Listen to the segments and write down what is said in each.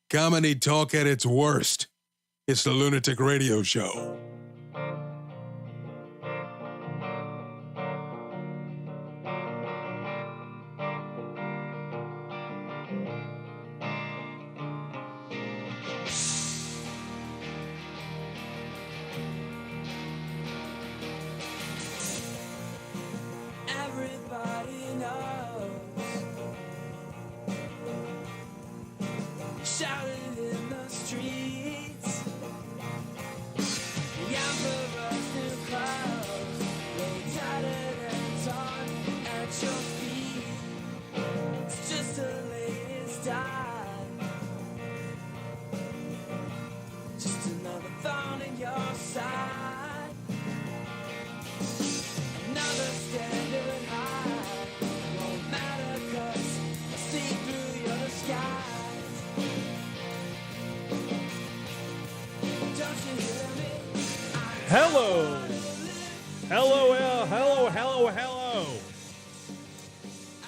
Comedy talk at its worst. It's the Lunatic Radio Show.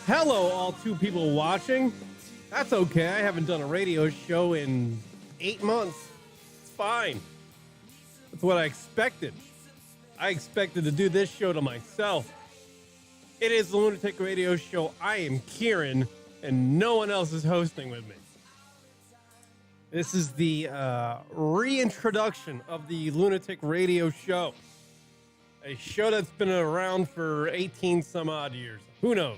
Hello, all two people watching. That's okay. I haven't done a radio show in 8 months. It's fine. That's what I expected. I expected to do this show to myself. It is the Lunatic Radio Show. I am Kieran, and no one else is hosting with me. This is the reintroduction of the Lunatic Radio Show. A show that's been around for 18 some odd years. Who knows?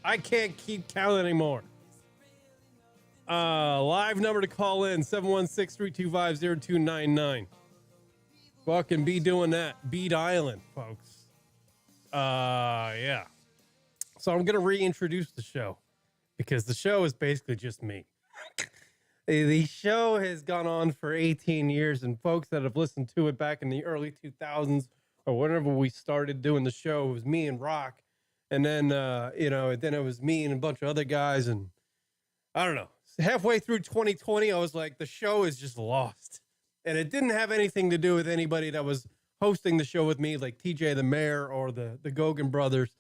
I can't keep count anymore. Live number to call in, 716-325-0299. Fucking be doing that. Be dialing, folks. Yeah. So I'm going to reintroduce the show because the show is basically just me. The show has gone on for 18 years, and folks that have listened to it back in the early 2000s or whenever we started doing the show, it was me and Rock. And then, then it was me and a bunch of other guys. And I don't know, halfway through 2020, I was like, the show is just lost. And it didn't have anything to do with anybody that was hosting the show with me, like TJ the Mayor or the Gogan brothers.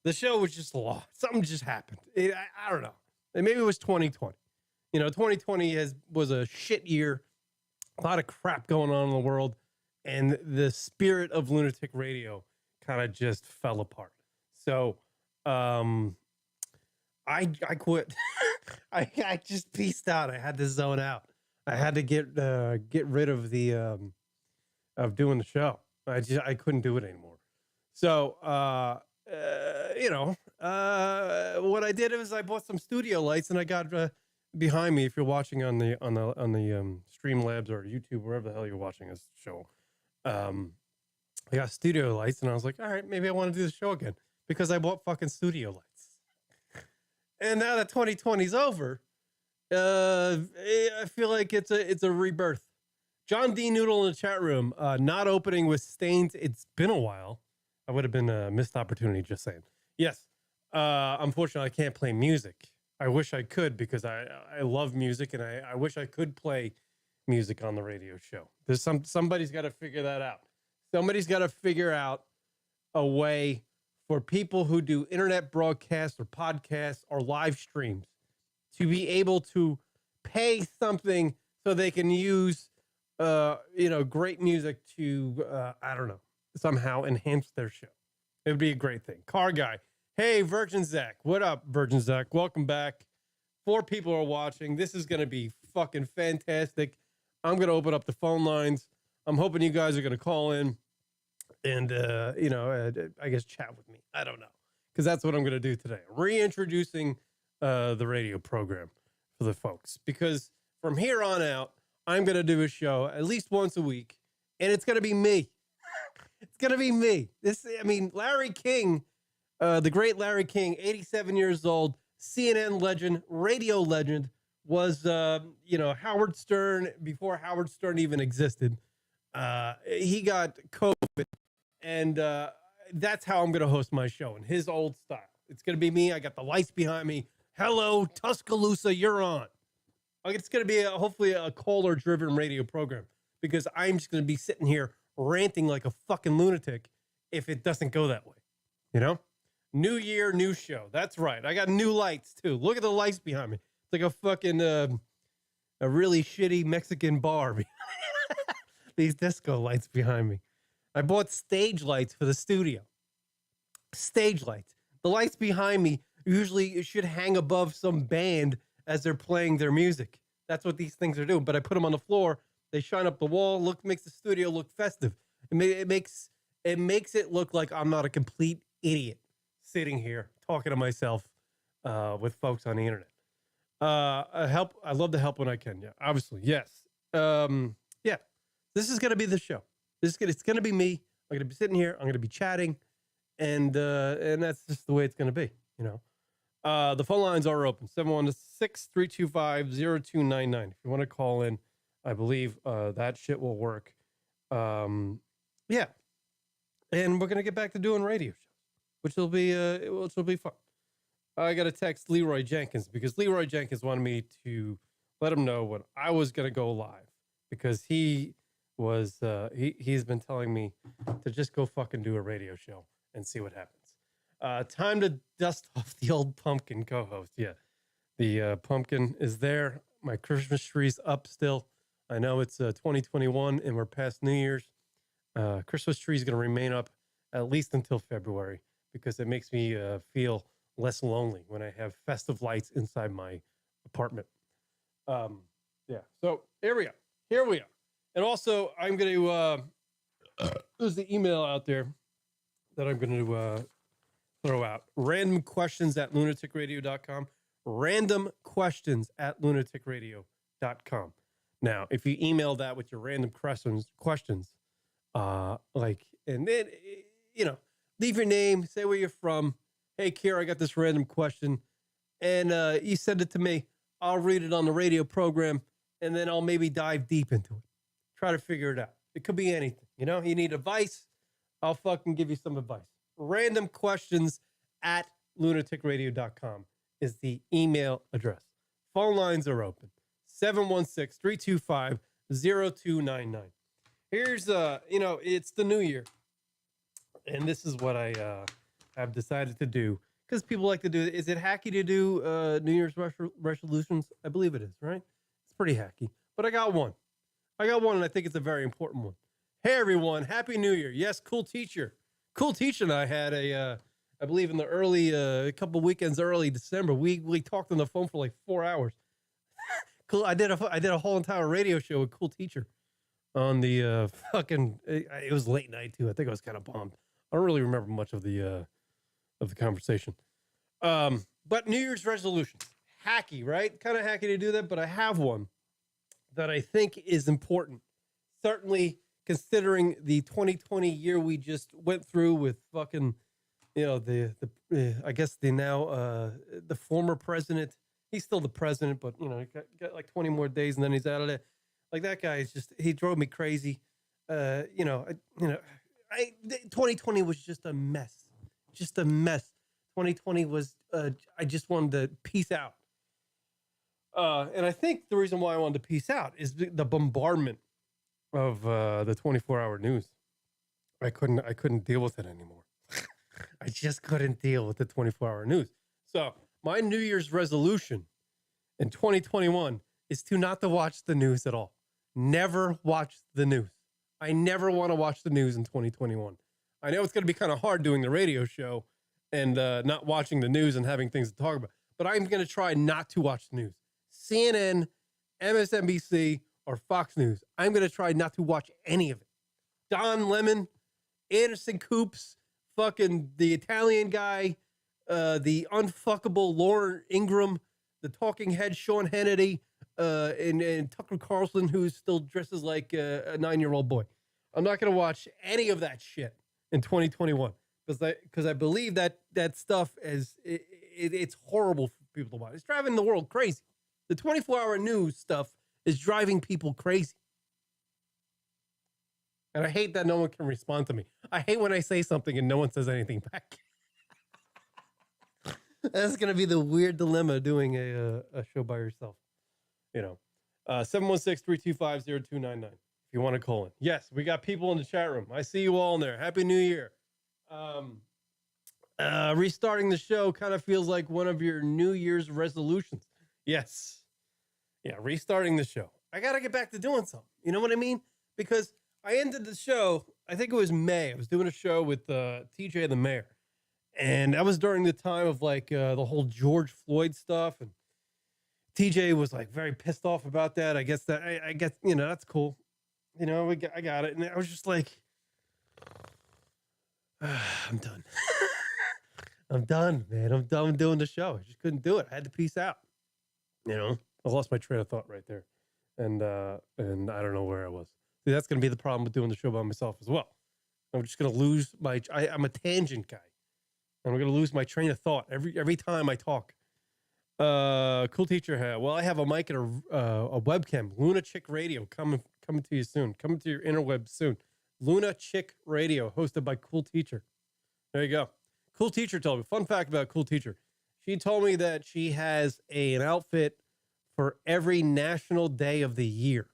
The show was just lost. Something just happened. I don't know. And maybe it was 2020. 2020 was a shit year. A lot of crap going on in the world. And the spirit of Lunatic Radio kind of just fell apart. So, I quit. I just peaced out. I had to zone out. I had to get rid of the of doing the show. I couldn't do it anymore. So, what I did was I bought some studio lights and I got behind me. If you're watching on the Streamlabs or YouTube, wherever the hell you're watching this show, I got studio lights and I was like, all right, maybe I want to do the show again. Because I bought fucking studio lights. And now that 2020 is over, I feel like it's a rebirth. John D. Noodle in the chat room, not opening with stains. It's been a while. I would have been a missed opportunity, just saying. Yes, unfortunately, I can't play music. I wish I could because I love music and I wish I could play music on the radio show. There's somebody's got to figure that out. Somebody's got to figure out a way for people who do internet broadcasts or podcasts or live streams to be able to pay something so they can use, great music to, somehow enhance their show. It would be a great thing. Car Guy. Hey, Virgin Zach. What up, Virgin Zach? Welcome back. 4 people are watching. This is going to be fucking fantastic. I'm going to open up the phone lines. I'm hoping you guys are going to call in. And, I guess chat with me. I don't know. Because that's what I'm going to do today. Reintroducing the radio program for the folks. Because from here on out, I'm going to do a show at least once a week. And it's going to be me. It's going to be me. Larry King, the great Larry King, 87 years old, CNN legend, radio legend, was, Howard Stern, before Howard Stern even existed. He got COVID. And that's how I'm going to host my show in his old style. It's going to be me. I got the lights behind me. Hello, Tuscaloosa, you're on. It's going to be hopefully a caller-driven radio program because I'm just going to be sitting here ranting like a fucking lunatic if it doesn't go that way. New year, new show. That's right. I got new lights, too. Look at the lights behind me. It's like a fucking a really shitty Mexican bar. These disco lights behind me. I bought stage lights for the studio. Stage lights. The lights behind me usually should hang above some band as they're playing their music. That's what these things are doing. But I put them on the floor. They shine up the wall. Makes the studio look festive. It makes it look like I'm not a complete idiot sitting here talking to myself with folks on the internet. I love to help when I can. Yeah, obviously, yes. Yeah, this is gonna be the show. It's gonna be me. I'm gonna be sitting here. I'm gonna be chatting, and that's just the way it's gonna be. You know. The phone lines are open. 716-325-0299. If you want to call in, I believe that shit will work. Yeah. And we're gonna get back to doing radio shows, which will be fun. I got to text Leeroy Jenkins because Leeroy Jenkins wanted me to let him know when I was gonna go live because he's been telling me to just go fucking do a radio show and see what happens. Time to dust off the old pumpkin co-host. Yeah, the pumpkin is there. My Christmas tree's up still. I know it's 2021 and we're past New Year's. Christmas tree is going to remain up at least until February because it makes me feel less lonely when I have festive lights inside my apartment. Yeah, so here we are. And also, I'm going to, there's the email out there that I'm going to throw out. Random questions at lunaticradio.com. Random questions at lunaticradio.com. Now, if you email that with your random questions, and then, leave your name, say where you're from. Hey, Kieran, I got this random question. And you send it to me. I'll read it on the radio program, and then I'll maybe dive deep into it. Try to figure it out. It could be anything. You need advice? I'll fucking give you some advice. Random questions at lunaticradio.com is the email address. Phone lines are open. 716-325-0299. Here's, it's the new year. And this is what I have decided to do. Because people like to do it. Is it hacky to do New Year's resolutions? I believe it is, right? It's pretty hacky. But I got one. And I think it's a very important one. Hey, everyone. Happy New Year. Yes, cool teacher. Cool teacher and I had I believe in the early, a couple weekends early December, we talked on the phone for like 4 hours. Cool. I did a whole entire radio show with Cool Teacher on the it was late night too. I think I was kind of bummed. I don't really remember much of the conversation. But New Year's resolutions, hacky, right? Kind of hacky to do that, but I have one that I think is important. Certainly considering the 2020 year we just went through with fucking, I guess the former president. He's still the president, but he got like 20 more days and then he's out of there. Like that guy is he drove me crazy. 2020 was just a mess. 2020 was, I just wanted to peace out. And I think the reason why I wanted to peace out is the bombardment of the 24-hour news. I couldn't deal with it anymore. I just couldn't deal with the 24-hour news. So my New Year's resolution in 2021 is to not to watch the news at all. Never watch the news. I never want to watch the news in 2021. I know it's going to be kind of hard doing the radio show and not watching the news and having things to talk about, but I'm going to try not to watch the news. CNN, MSNBC, or Fox News. I'm going to try not to watch any of it. Don Lemon, Anderson Coops, fucking the Italian guy, the unfuckable Lauren Ingram, the talking head Sean Hannity, and Tucker Carlson, who still dresses like a 9-year-old boy. I'm not going to watch any of that shit in 2021 because I believe that stuff it's horrible for people to watch. It's driving the world crazy. The 24-hour news stuff is driving people crazy. And I hate that no one can respond to me. I hate when I say something and no one says anything back. That's going to be the weird dilemma doing a show by yourself. 716-325-0299 if you want to call in. Yes, we got people in the chat room. I see you all in there. Happy New Year. Restarting the show kind of feels like one of your New Year's resolutions. Yes. restarting the show. I got to get back to doing something. You know what I mean? Because I ended the show, I think it was May. I was doing a show with TJ the Mayor. And that was during the time of like the whole George Floyd stuff. And TJ was like very pissed off about that. I guess, that's cool. You know, I got it. And I was just like, I'm done. I'm done, man. I'm done doing the show. I just couldn't do it. I had to peace out. You know, I lost my train of thought right there. And I don't know where I was. See, that's going to be the problem with doing the show by myself as well. I'm just going to lose I'm a tangent guy. And I'm going to lose my train of thought every time I talk. Cool teacher hat. Well, I have a mic and a webcam. LunaticRadio coming to you soon. Coming to your interweb soon. LunaticRadio, hosted by Cool Teacher. There you go. Cool Teacher told me. Fun fact about Cool Teacher. She told me that she has an outfit for every national day of the year.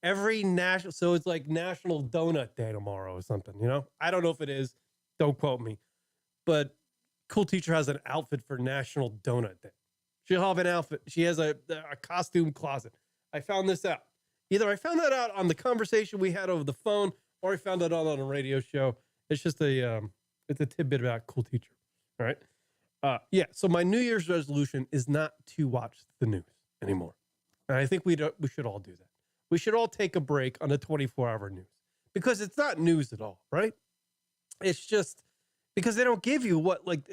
So it's like National Donut Day tomorrow or something, you know? I don't know if it is. Don't quote me. But Cool Teacher has an outfit for National Donut Day. She'll have an outfit. She has a costume closet. I found this out. Either I found that out on the conversation we had over the phone, or I found that out on a radio show. It's just it's a tidbit about Cool Teacher. All right. So my New Year's resolution is not to watch the news anymore. And I think we should all do that. We should all take a break on the 24-hour news, because it's not news at all, right? It's just because they don't give you what, like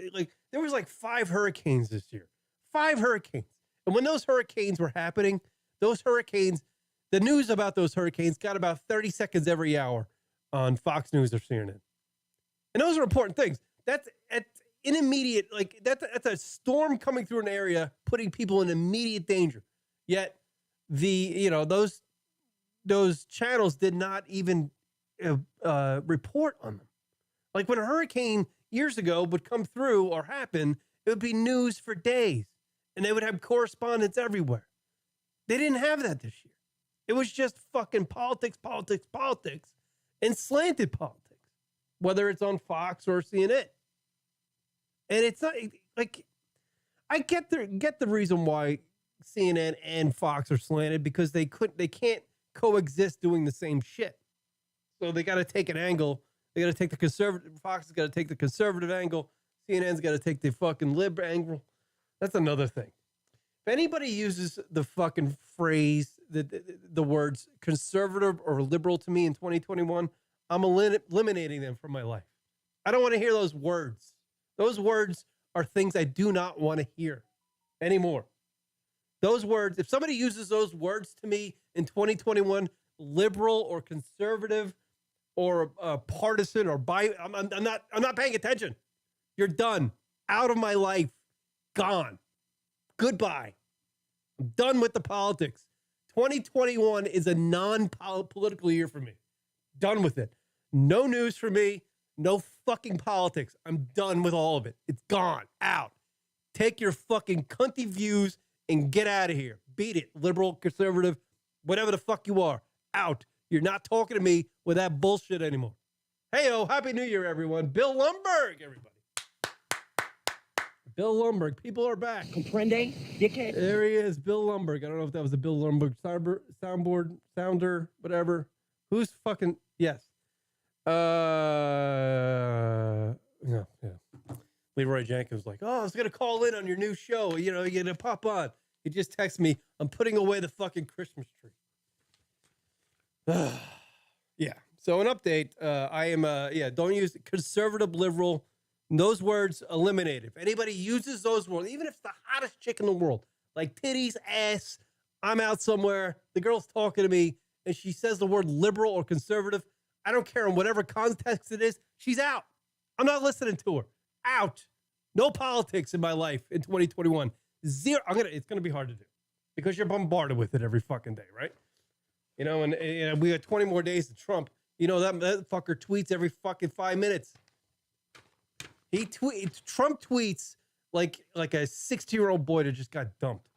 there was like 5 hurricanes this year. 5 hurricanes. And when those hurricanes were happening, the news about those hurricanes got about 30 seconds every hour on Fox News or CNN. And those are important things. That's in immediate, like that's a storm coming through an area, putting people in immediate danger. Yet those channels did not even report on them. Like when a hurricane years ago would come through or happen, it would be news for days, and they would have correspondents everywhere. They didn't have that this year. It was just fucking politics, and slanted politics, whether it's on Fox or CNN. And it's not like, I get the reason why CNN and Fox are slanted, because they can't coexist doing the same shit. So they got to take an angle. They got to take the conservative. Fox has got to take the conservative angle. CNN's got to take the fucking lib angle. That's another thing. If anybody uses the fucking phrase, the words conservative or liberal to me in 2021, I'm eliminating them from my life. I don't want to hear those words. Those words are things I do not want to hear anymore. Those words, if somebody uses those words to me in 2021, liberal or conservative or partisan or I'm not paying attention. You're done. Out of my life. Gone. Goodbye. I'm done with the politics. 2021 is a non-political year for me. Done with it. No news for me. No fucking politics. I'm done with all of it. It's gone. Out. Take your fucking cunty views and get out of here. Beat it. Liberal, conservative, whatever the fuck you are. Out. You're not talking to me with that bullshit anymore. Hey-o, Happy New Year, everyone. Bill Lumberg, everybody. Bill Lumberg. People are back. Comprende, dickhead? There he is, Bill Lumberg. I don't know if that was a Bill Lumberg sounder, whatever. Who's fucking, yes. Yeah. Leeroy Jenkins was like, oh, I was going to call in on your new show. You know, you're going to pop on. He just texted me, I'm putting away the fucking Christmas tree. Yeah. So an update. I am, don't use conservative, liberal. Those words eliminated. If anybody uses those words, even if it's the hottest chick in the world, like titties, ass, I'm out somewhere, the girl's talking to me, and she says the word liberal or conservative, I don't care in whatever context it is, she's out. I'm not listening to her. Out. No politics in my life in 2021. Zero. It's gonna be hard to do because you're bombarded with it every fucking day, right? You know, and we got 20 more days to Trump. You know, that fucker tweets every fucking 5 minutes. Trump tweets like a 60-year-old boy that just got dumped.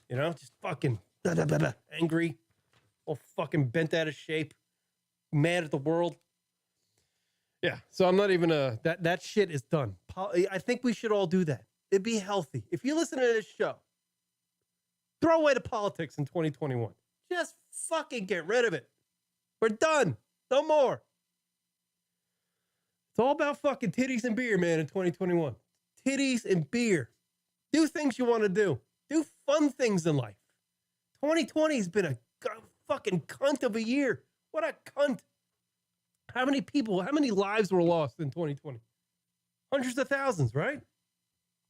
You know, just fucking angry, all fucking bent out of shape, mad at the world. Yeah, so I'm not even that shit is done. I think we should all do that. It'd be healthy. If you listen to this show, Throw away the politics in 2021. Just fucking get rid of it. We're done. No more. It's all about fucking titties and beer, man, in 2021. Titties and beer. Do things you want to do. Do fun things in life. 2020 has been a fucking cunt of a year. What a cunt. How many lives were lost in 2020? Hundreds of thousands, right?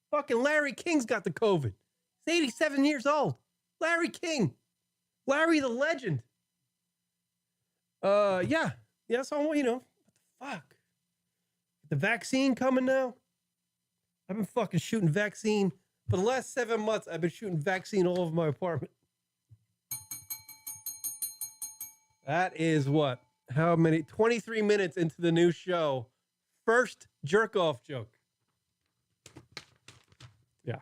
Fucking Larry King's got the COVID. He's 87 years old. Larry King. Larry the legend. Yeah. Yeah, so, what the fuck? The vaccine coming now? I've been fucking shooting vaccine. For the last 7 months, I've been shooting vaccine all over my apartment. That is what? How many? 23 minutes into the new show. First jerk-off joke. Yeah.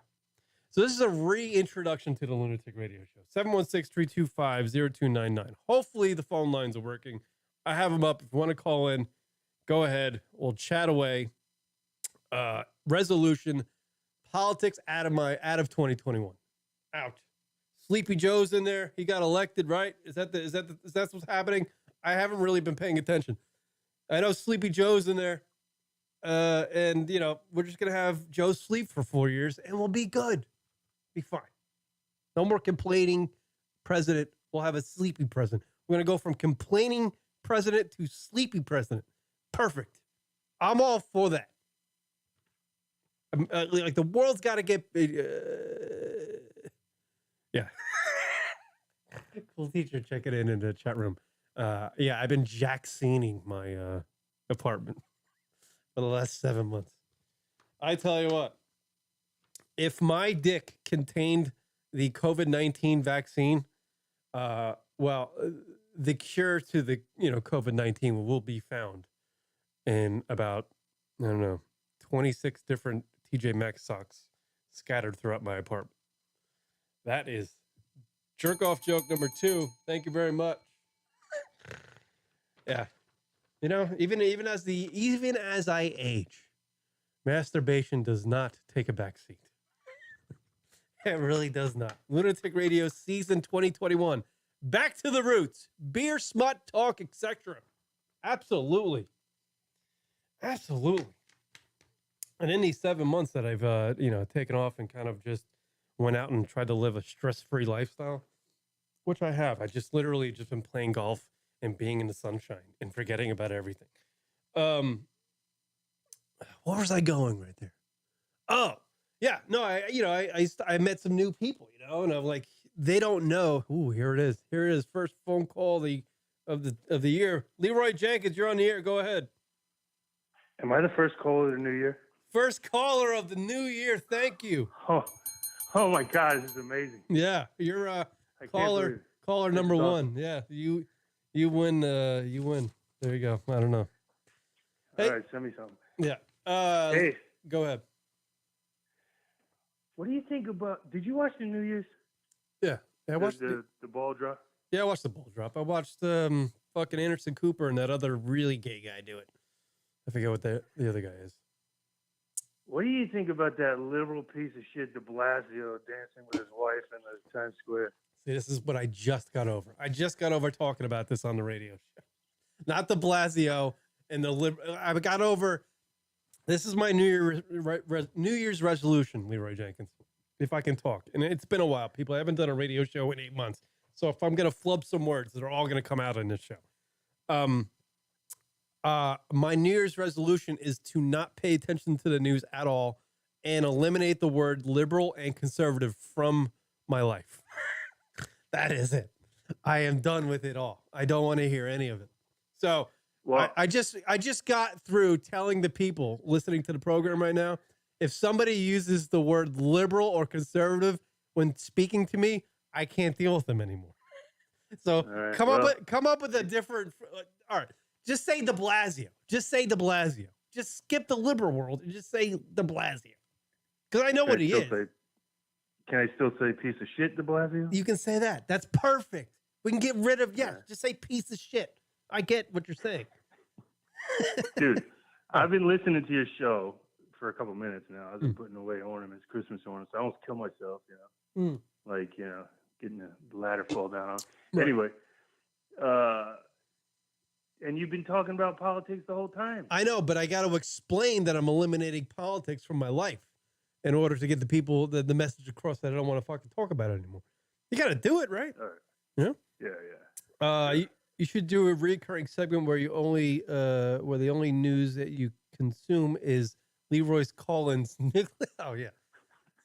So this is a reintroduction to the Lunatic Radio Show. 716-325-0299. Hopefully the phone lines are working. I have them up. If you want to call in, go ahead. We'll chat away. Resolution. Politics out of 2021. Out. Sleepy Joe's in there. He got elected, right? Is that what's happening? I haven't really been paying attention. I know Sleepy Joe's in there. And we're just gonna have Joe sleep for 4 years and we'll be good. Be fine. No more complaining president. We'll have a sleepy president. We're gonna go from complaining president to sleepy president. Perfect. I'm all for that. Like the world's got to get yeah. Cool teacher checking in the chat room. Yeah, I've been vaccining my apartment for the last 7 months. I tell you what, if my dick contained the COVID-19 vaccine, the cure to the COVID-19 will be found in about 26 different TJ Maxx socks scattered throughout my apartment. That is jerk off joke number 2. Thank you very much. Yeah. Even as I age, masturbation does not take a back seat. It really does not. Lunatic Radio season 2021. Back to the roots. Beer, smut, talk, etc. Absolutely. Absolutely. And in these 7 months that I've, taken off and kind of just went out and tried to live a stress-free lifestyle, which I have. I just literally just been playing golf and being in the sunshine and forgetting about everything. Where was I going right there? Oh, yeah. No, I met some new people, and I'm like, they don't know. Ooh, here it is. Here it is. First phone call of the year. Leeroy Jenkins, you're on the air. Go ahead. Am I the first caller of the new year? First caller of the new year. Thank you. Oh my God, this is amazing. Yeah, you're caller number 1. Yeah, you win. You win. There you go. I don't know. Hey. All right, send me something. Yeah. Hey, go ahead. What do you think about? Did you watch the New Year's? Yeah, I watched the ball drop. Yeah, I watched the ball drop. I watched fucking Anderson Cooper and that other really gay guy do it. I forget what the other guy is. What do you think about that liberal piece of shit, De Blasio, dancing with his wife in the Times Square? See, this is what I just got over. I just got over talking about this on the radio show. Not De Blasio and I got over. This is my New Year's resolution, Leeroy Jenkins. If I can talk, and it's been a while, people. I haven't done a radio show in 8 months, so if I'm gonna flub some words, they're all gonna come out in this show. My New Year's resolution is to not pay attention to the news at all and eliminate the word liberal and conservative from my life. That is it. I am done with it all. I don't want to hear any of it. So I just got through telling the people listening to the program right now, if somebody uses the word liberal or conservative when speaking to me, I can't deal with them anymore. So right, come up with a different. All right. Just say De Blasio. Just say De Blasio. Just skip the liberal world and just say De Blasio. Because I know what he is. Can I still say piece of shit, De Blasio? You can say that. That's perfect. We can get rid of, just say piece of shit. I get what you're saying. Dude, I've been listening to your show for a couple minutes now. I've been putting away ornaments, Christmas ornaments. I almost kill myself, getting the ladder fall down on. Right. Anyway, and you've been talking about politics the whole time. I know, but I got to explain that I'm eliminating politics from my life in order to get the people the message across that I don't want to fucking talk about it anymore. You got to do it, right? All right. Yeah. Yeah. You should do a recurring segment where you only where the only news that you consume is Leeroy's call-ins. Oh yeah.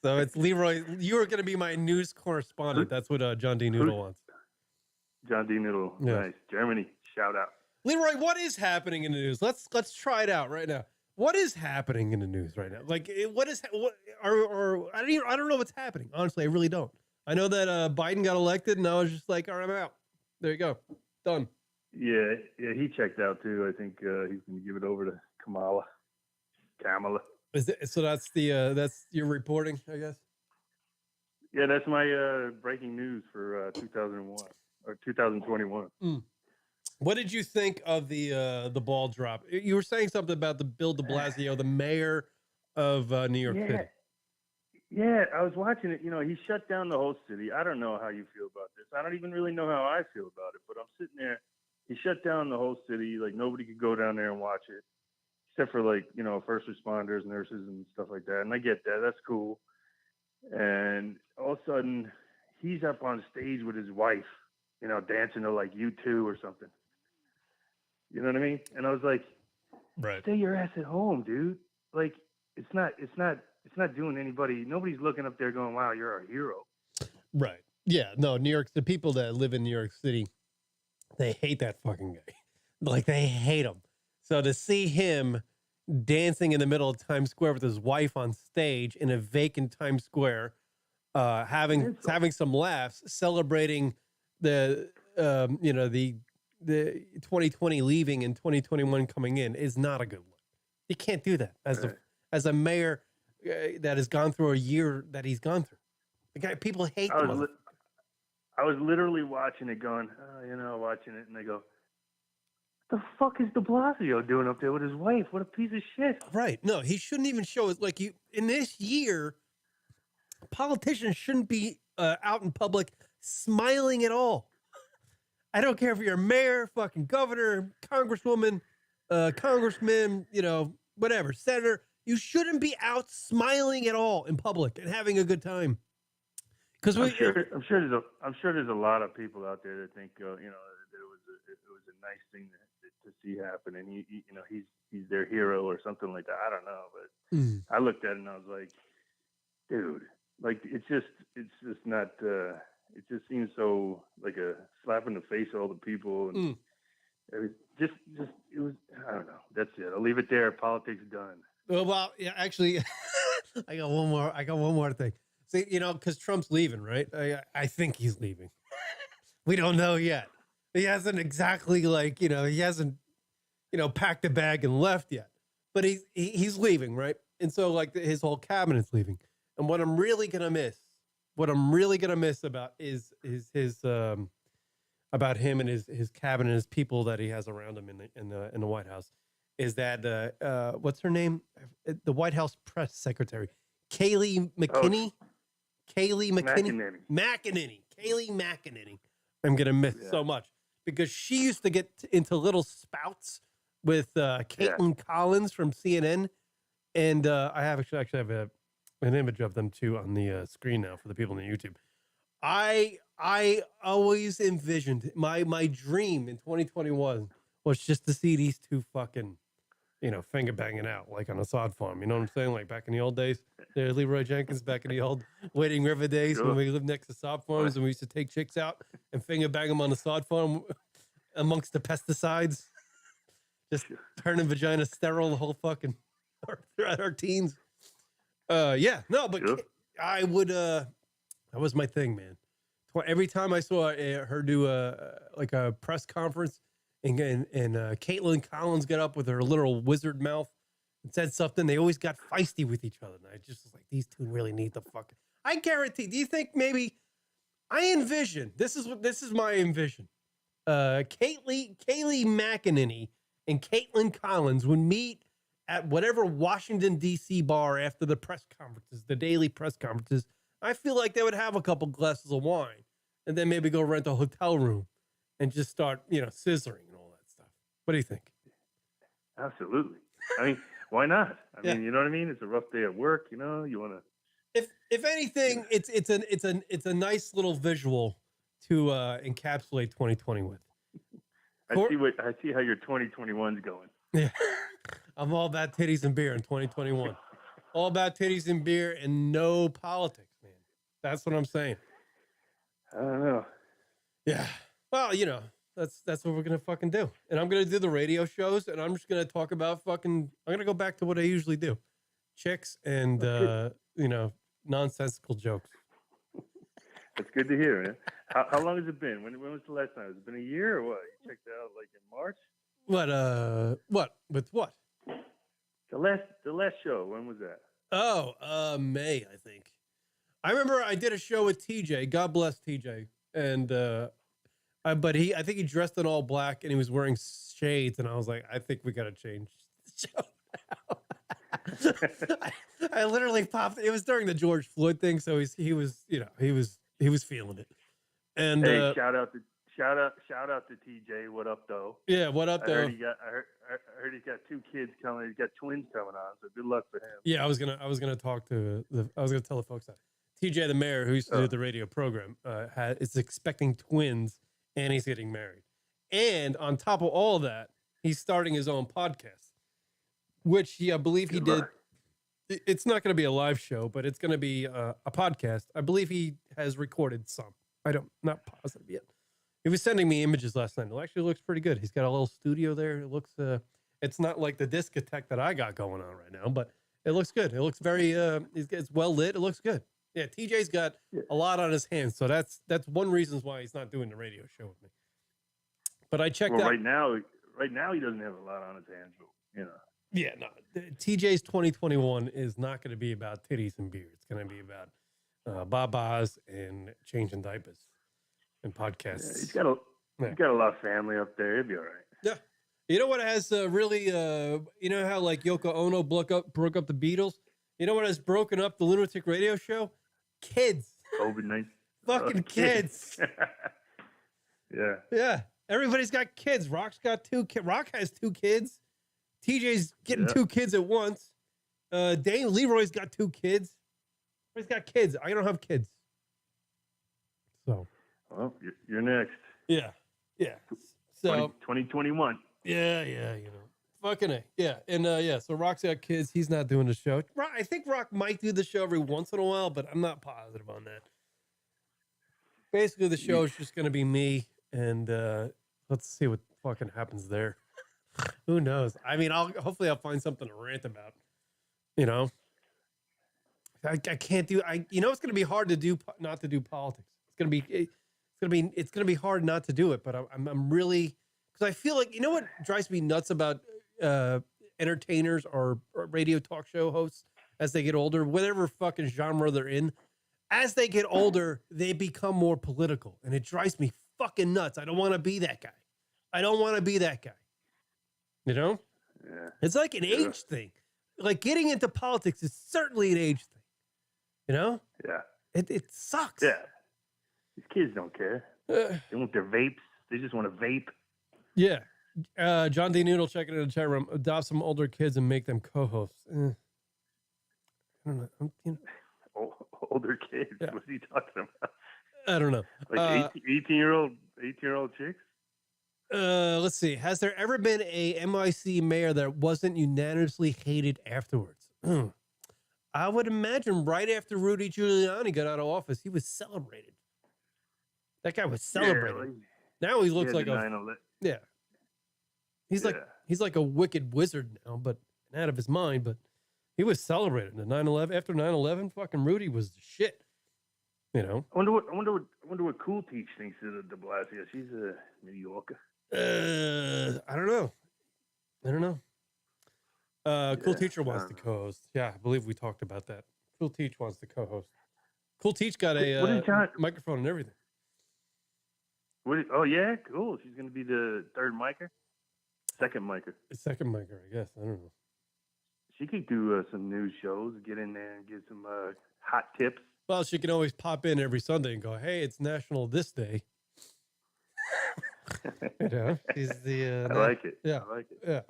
So it's Leeroy. You are going to be my news correspondent. That's what John D. Noodle wants. John D. Noodle. Yeah. Nice. Germany. Shout out. Leeroy, what is happening in the news? Let's try it out right now. What is happening in the news right now? Like, what I don't know what's happening. Honestly, I really don't. I know that Biden got elected, and I was just like, all right, I'm out. There you go, done. Yeah, he checked out too. I think he's going to give it over to Kamala. So that's your reporting, I guess. Yeah, that's my breaking news for 2001 or 2021. What did you think of the ball drop? You were saying something about the Bill de Blasio, the mayor of New York City. Yeah, I was watching it. You know, he shut down the whole city. I don't know how you feel about this. I don't even really know how I feel about it. But I'm sitting there. He shut down the whole city. Like, nobody could go down there and watch it, except for, like, you know, first responders, nurses, and stuff like that. And I get that. That's cool. And all of a sudden, he's up on stage with his wife, you know, dancing to, like, U2 or something. You know what I mean? And I was like, right, stay your ass at home, dude. Like, it's not doing anybody. Nobody's looking up there going, wow, you're a hero. Right. Yeah. No, New York, the people that live in New York City, they hate that fucking guy. Like, they hate him. So to see him dancing in the middle of Times Square with his wife on stage in a vacant Times Square, having some laughs, celebrating the 2020 leaving and 2021 coming in is not a good look. You can't do that as a mayor that has gone through a year that he's gone through. The guy, people hate him. I was literally watching it going, watching it, and I go, the fuck is de Blasio doing up there with his wife? What a piece of shit. Right. No, he shouldn't even show it. Like, in this year, politicians shouldn't be out in public smiling at all. I don't care if you're a mayor, fucking governor, congresswoman, congressman, whatever, senator. You shouldn't be out smiling at all in public and having a good time. Because I'm sure there's a lot of people out there that think that it was a nice thing to see happen, and he's their hero or something like that. I don't know, but I looked at it and I was like, dude, like it's just not. It just seems so like a slap in the face of all the people, and it was just it was. I don't know. That's it. I'll leave it there. Politics done. Well, yeah, actually, I got one more thing. See, because Trump's leaving, right? I think he's leaving. We don't know yet. He hasn't exactly he hasn't, packed a bag and left yet. But he's leaving, right? And so his whole cabinet's leaving. And what I'm really gonna miss about is his about him and his cabinet and his people that he has around him in the White House is that what's her name? The White House press secretary, Kayleigh McKinney. Kayleigh McKinney. Kayleigh McEnany. I'm going to miss so much because she used to get into little spouts with Kaitlan Collins from CNN. And I actually have an image of them too on the screen now for the people on the YouTube. I always envisioned my dream in 2021 was just to see these two fucking, finger banging out like on a sod farm. You know what I'm saying? Like back in the old days, there's Leeroy Jenkins back in the old Wading River days when we lived next to sod farms and we used to take chicks out and finger bang them on the sod farm amongst the pesticides, just turning vagina sterile the whole fucking throughout our teens. But I would. That was my thing, man. Every time I saw her do a press conference. And Caitlin Collins got up with her little wizard mouth and said something. They always got feisty with each other. And I just was like, these two really need to fucking. I guarantee. Do you think maybe I envision this is my envision? Kayleigh McEnany and Caitlin Collins would meet at whatever Washington D.C. bar after the press conferences, the daily press conferences. I feel like they would have a couple glasses of wine and then maybe go rent a hotel room and just start, scissoring and all that stuff. What do you think? Absolutely. I mean, why not? I Yeah. mean, you know what I mean? It's a rough day at work. You want to. If anything, it's a nice little visual to encapsulate 2020 with. I see how your 2021's going. Yeah, I'm all about titties and beer in 2021. All about titties and beer and no politics, man. That's what I'm saying. I don't know. Yeah. Well, that's what we're gonna fucking do. And I'm gonna do the radio shows, and I'm just gonna talk about I'm gonna go back to what I usually do: chicks and nonsensical jokes. That's good to hear, man. How long has it been? When was the last time? Has it been a year or what? You checked out like in March? What? With what? The last show, when was that? Oh, May, I think. I remember I did a show with TJ. God bless TJ. And I think he dressed in all black and he was wearing shades, and I was like, I think we gotta change the show now. I literally popped. It was during the George Floyd thing, so he was feeling it. And hey, shout out to TJ. What up, though? Yeah, what up, though? I heard he's got 2 kids coming. He's got twins coming on. So good luck for him. Yeah, I was gonna tell the folks that TJ, the mayor who used to do the radio program, is expecting twins, and he's getting married. And on top of all that, he's starting his own podcast, which I believe he did. It's not going to be a live show, but it's going to be a podcast. I believe he has recorded some. Not positive yet. He was sending me images last night. It actually looks pretty good. He's got a little studio there. It looks, it's not like the discotheque that I got going on right now, but it looks good. It looks very, it's well lit. It looks good. Yeah, TJ's got a lot on his hands, so that's one reason why he's not doing the radio show with me. But I checked out right now he doesn't have a lot on his hands, but, Yeah, no. TJ's 2021 is not going to be about titties and beer. It's going to be about babas and changing diapers and podcasts. Yeah, he's got a lot of family up there. He'll be all right. Yeah. You know what has really, you know how like Yoko Ono broke up the Beatles? You know what has broken up the Lunatic Radio Show? Kids. COVID-19. Fucking kids. Yeah. Yeah. Everybody's got kids. Rock's got 2 kids. Rock has 2 kids. TJ's getting 2 kids at once. Leeroy's got 2 kids. He's got kids. I don't have kids. So. Well, you're next. Yeah. Yeah. So 2021. Yeah. Fucking A. Yeah. And so Rock's got kids. He's not doing the show. I think Rock might do the show every once in a while, but I'm not positive on that. Basically, the show is just going to be me, and let's see what fucking happens there. Who knows? I mean, hopefully I'll find something to rant about. I can't do. It's going to be hard to not to do politics. It's going to be hard not to do it. But I'm really, because I feel like what drives me nuts about entertainers or radio talk show hosts as they get older, whatever fucking genre they're in. As they get older, they become more political, and it drives me fucking nuts. I don't want to be that guy. Yeah. It's like an age thing. Like getting into politics is certainly an age thing. Yeah. It sucks. Yeah. These kids don't care. They want their vapes. They just want to vape. Yeah. John D. Noodle checking in the chat room. Adopt some older kids and make them co-hosts. I don't know. Older kids. Yeah. What's he talking about? I don't know. Like 18-year-old chicks? Let's see. Has there ever been a MIC mayor that wasn't unanimously hated afterwards? I would imagine right after Rudy Giuliani got out of office, he was celebrated. That guy was celebrated. Yeah, now he looks like He's like a wicked wizard now, but out of his mind. But he was celebrated. The 9/11 after 9/11, fucking Rudy was the shit. I wonder what Cool Teach thinks of De Blasio. She's a New Yorker. I don't know. Cool Teacher wants to co-host. Yeah, I believe we talked about that. Cool Teach wants to co-host. Cool Teach got a microphone and everything. Oh yeah, cool. She's going to be the third micer, second micer. Second micer, I guess. I don't know. She could do some news shows. Get in there and get some hot tips. Well, she can always pop in every Sunday and go, "Hey, it's National This Day." You know, she's the. I like it. Yeah, I like it.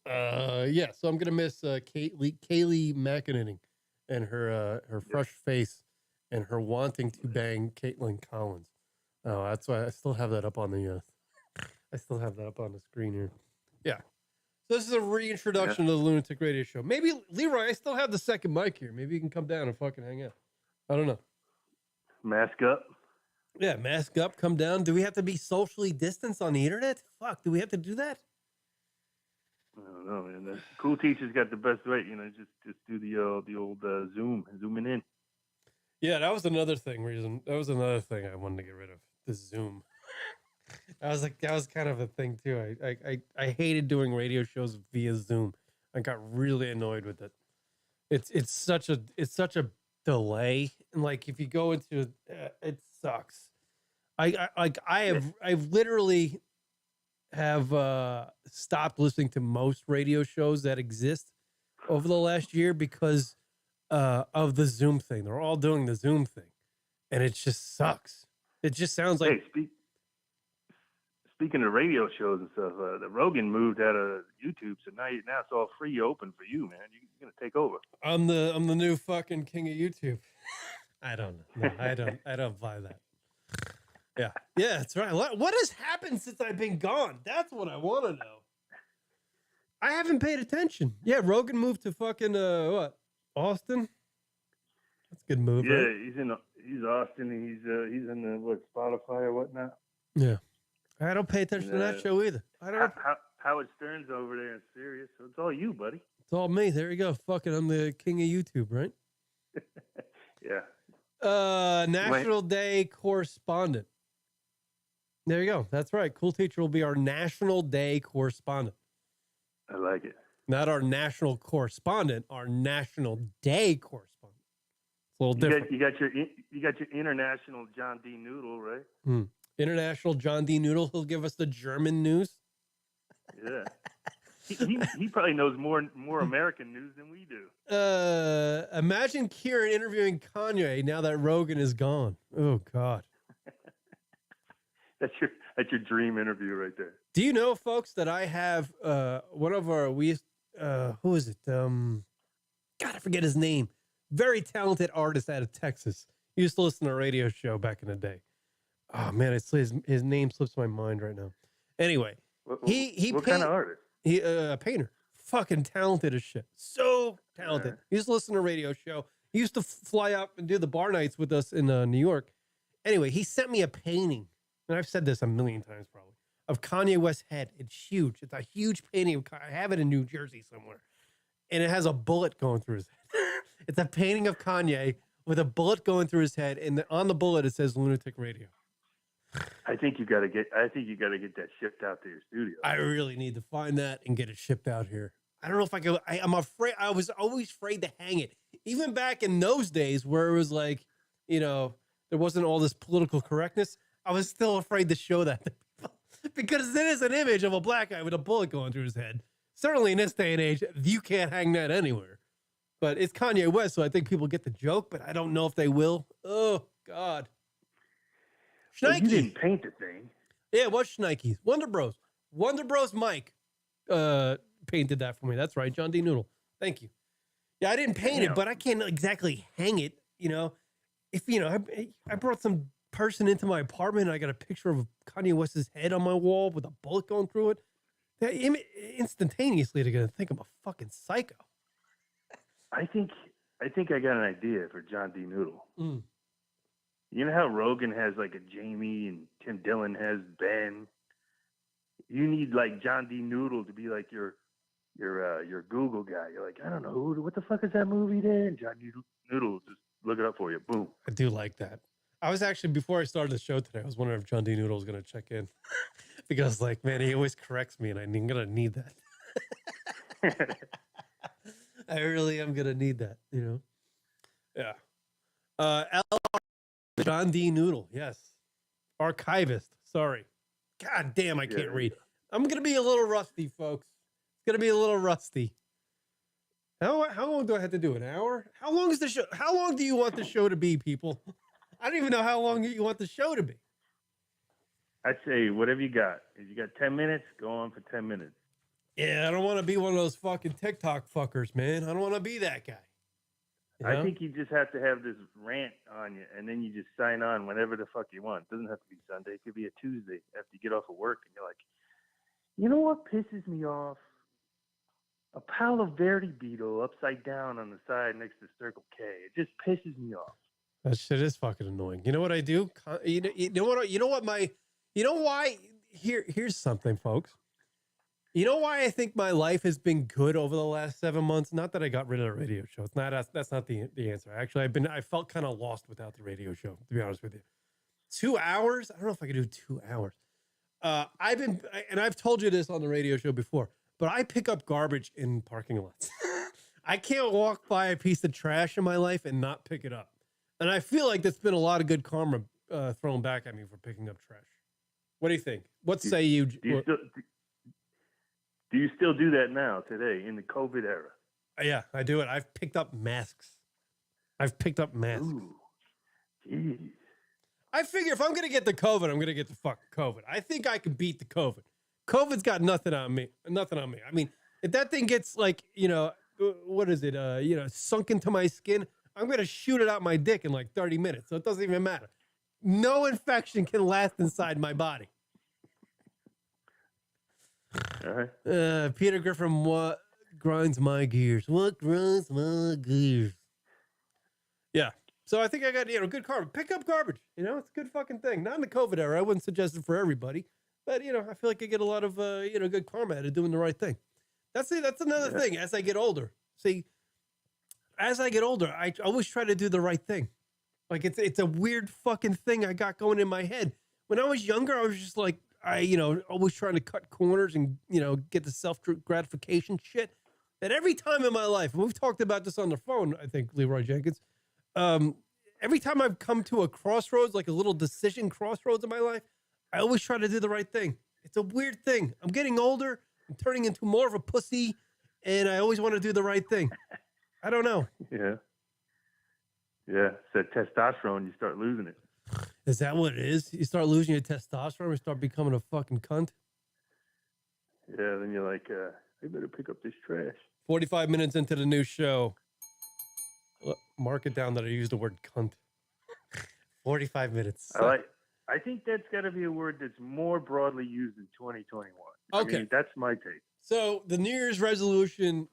Yeah. Yeah. So I'm gonna miss Kayleigh Mcenany and her fresh face and her wanting to bang Kaitlan Collins. Oh, that's why I still have that up on the. I still have that up on the screen here. Yeah. So this is a reintroduction to the Lunatic Radio Show. Maybe Leeroy, I still have the second mic here. Maybe you can come down and fucking hang out. I don't know. Mask up. Yeah, mask up, come down. Do we have to be socially distanced on the internet? Fuck, do we have to do that? I don't know, man. The cool teachers got the best way. You know, just do the old zooming in. Yeah, that was another thing. That was another thing I wanted to get rid of. The Zoom. I was like, that was kind of a thing too. I hated doing radio shows via Zoom. I got really annoyed with it. It's such a delay, and like if you go into it sucks. I've literally have stopped listening to most radio shows that exist over the last year because of the Zoom thing. They're all doing the Zoom thing, and it just sucks. It just sounds like. Hey, speaking of radio shows and stuff, the Rogan moved out of YouTube, so now it's all free open for you, man. You're gonna take over. I'm the new fucking king of YouTube. I don't know. No, I don't buy that. Yeah, that's right. What has happened since I've been gone? That's what I want to know. I haven't paid attention. Yeah, Rogan moved to fucking what? Austin. That's a good move. Yeah, right? he's Austin. And he's in the Spotify or whatnot. Yeah, I don't pay attention to that show either. I don't. Howard Stern's over there in Sirius, so it's all you, buddy. It's all me. There you go. Fucking, I'm the king of YouTube, right? Yeah. National Day correspondent. There you go. That's right. Cool Teacher will be our National Day correspondent. I like it. Not our national correspondent, our National Day correspondent. It's a little different. You got your international John D. Noodle, right? International John D. Noodle. He'll give us the German news. Yeah. He probably knows more American news than we do. Imagine Kieran interviewing Kanye now that Rogan is gone. Oh God. That's your dream interview right there. Do you know, folks, that I have one of our who is it? God, I forget his name. Very talented artist out of Texas. He used to listen to a radio show back in the day. Oh man, his name slips my mind right now. Anyway, what kind of artist? He a painter. Fucking talented as shit. So talented. Right. He used to listen to a radio show. He used to fly up and do the bar nights with us in New York. Anyway, he sent me a painting, and I've said this a million times probably, of Kanye West's head. It's huge. It's a huge painting. I have it in New Jersey somewhere, and it has a bullet going through his head. It's a painting of Kanye with a bullet going through his head, and on the bullet it says Lunatic Radio. I think you got to get that shipped out to your studio. I really need to find that and get it shipped out here. I don't know if I could. I'm afraid. I was always afraid to hang it, even back in those days where it was like, there wasn't all this political correctness. I was still afraid to show that to people because it is an image of a black guy with a bullet going through his head. Certainly in this day and age, you can't hang that anywhere. But it's Kanye West, so I think people get the joke, but I don't know if they will. Oh God. Well, you didn't paint the thing. Yeah, it was Schneike's. Wonder Bros Mike painted that for me. That's right, John D. Noodle. Thank you. Yeah, I didn't paint it, but I can't exactly hang it. If I brought some person into my apartment and I got a picture of Kanye West's head on my wall with a bullet going through it, that instantaneously they're gonna think I'm a fucking psycho. I think I got an idea for John D. Noodle. You know how Rogan has like a Jamie and Tim Dillon has Ben? You need like John D. Noodle to be like your Google guy. You're like, I don't know, what the fuck is that movie there? And John D. Noodle will just look it up for you. Boom. I do like that. I was actually, before I started the show today, I was wondering if John D. Noodle was going to check in. Because like, man, he always corrects me and I'm going to need that. I really am going to need that, Yeah. John D. Noodle, yes. Archivist, sorry. God damn, I can't read. I'm going to be a little rusty, folks. It's going to be a little rusty. How long do I have to do? An hour? How long is the show? How long do you want the show to be, people? I don't even know how long you want the show to be. I'd say whatever you got. If you got 10 minutes, go on for 10 minutes. Yeah, I don't want to be one of those fucking TikTok fuckers, man. I don't want to be that guy. You know? I think you just have to have this rant on you, and then you just sign on whenever the fuck you want. It doesn't have to be Sunday. It could be a Tuesday after you get off of work, and you're like, you know what pisses me off? A Palo Verde beetle upside down on the side next to Circle K. It just pisses me off. That shit is fucking annoying. You know what I do? You know why? Here's something, folks. You know why I think my life has been good over the last 7 months? Not that I got rid of the radio show. It's not. That's not the answer. Actually, I felt kind of lost without the radio show, to be honest with you. 2 hours? I don't know if I could do 2 hours. I've told you this on the radio show before, but I pick up garbage in parking lots. I can't walk by a piece of trash in my life and not pick it up. And I feel like there's been a lot of good karma thrown back at me for picking up trash. What do you think? What say you? Do you still do that now, today, in the COVID era? Yeah, I do it. I've picked up masks. Ooh, geez. I figure if I'm going to get the COVID, I'm going to get the fucking COVID. I think I can beat the COVID. COVID's got nothing on me. I mean, if that thing gets what is it? Sunk into my skin, I'm going to shoot it out my dick in like 30 minutes. So it doesn't even matter. No infection can last inside my body. All right. Peter Griffin, what grinds my gears? What grinds my gears? Yeah. So I think I got, good karma. Pick up garbage. It's a good fucking thing. Not in the COVID era. I wouldn't suggest it for everybody. But, I feel like I get a lot of, good karma out of doing the right thing. That's another thing. As I get older, I always try to do the right thing. Like, it's a weird fucking thing I got going in my head. When I was younger, I was just like, always trying to cut corners and, get the self-gratification shit. And every time in my life, and we've talked about this on the phone, I think, Leeroy Jenkins, every time I've come to a crossroads, like a little decision crossroads in my life, I always try to do the right thing. It's a weird thing. I'm getting older. I'm turning into more of a pussy, and I always want to do the right thing. I don't know. Yeah. Yeah. It's that testosterone, you start losing it. Is that what it is? You start losing your testosterone and start becoming a fucking cunt? Yeah, then you're like, I better pick up this trash. 45 minutes into the new show. Mark it down that I used the word cunt. 45 minutes. I think that's got to be a word that's more broadly used in 2021. Okay. I mean, that's my take. So the New Year's resolution,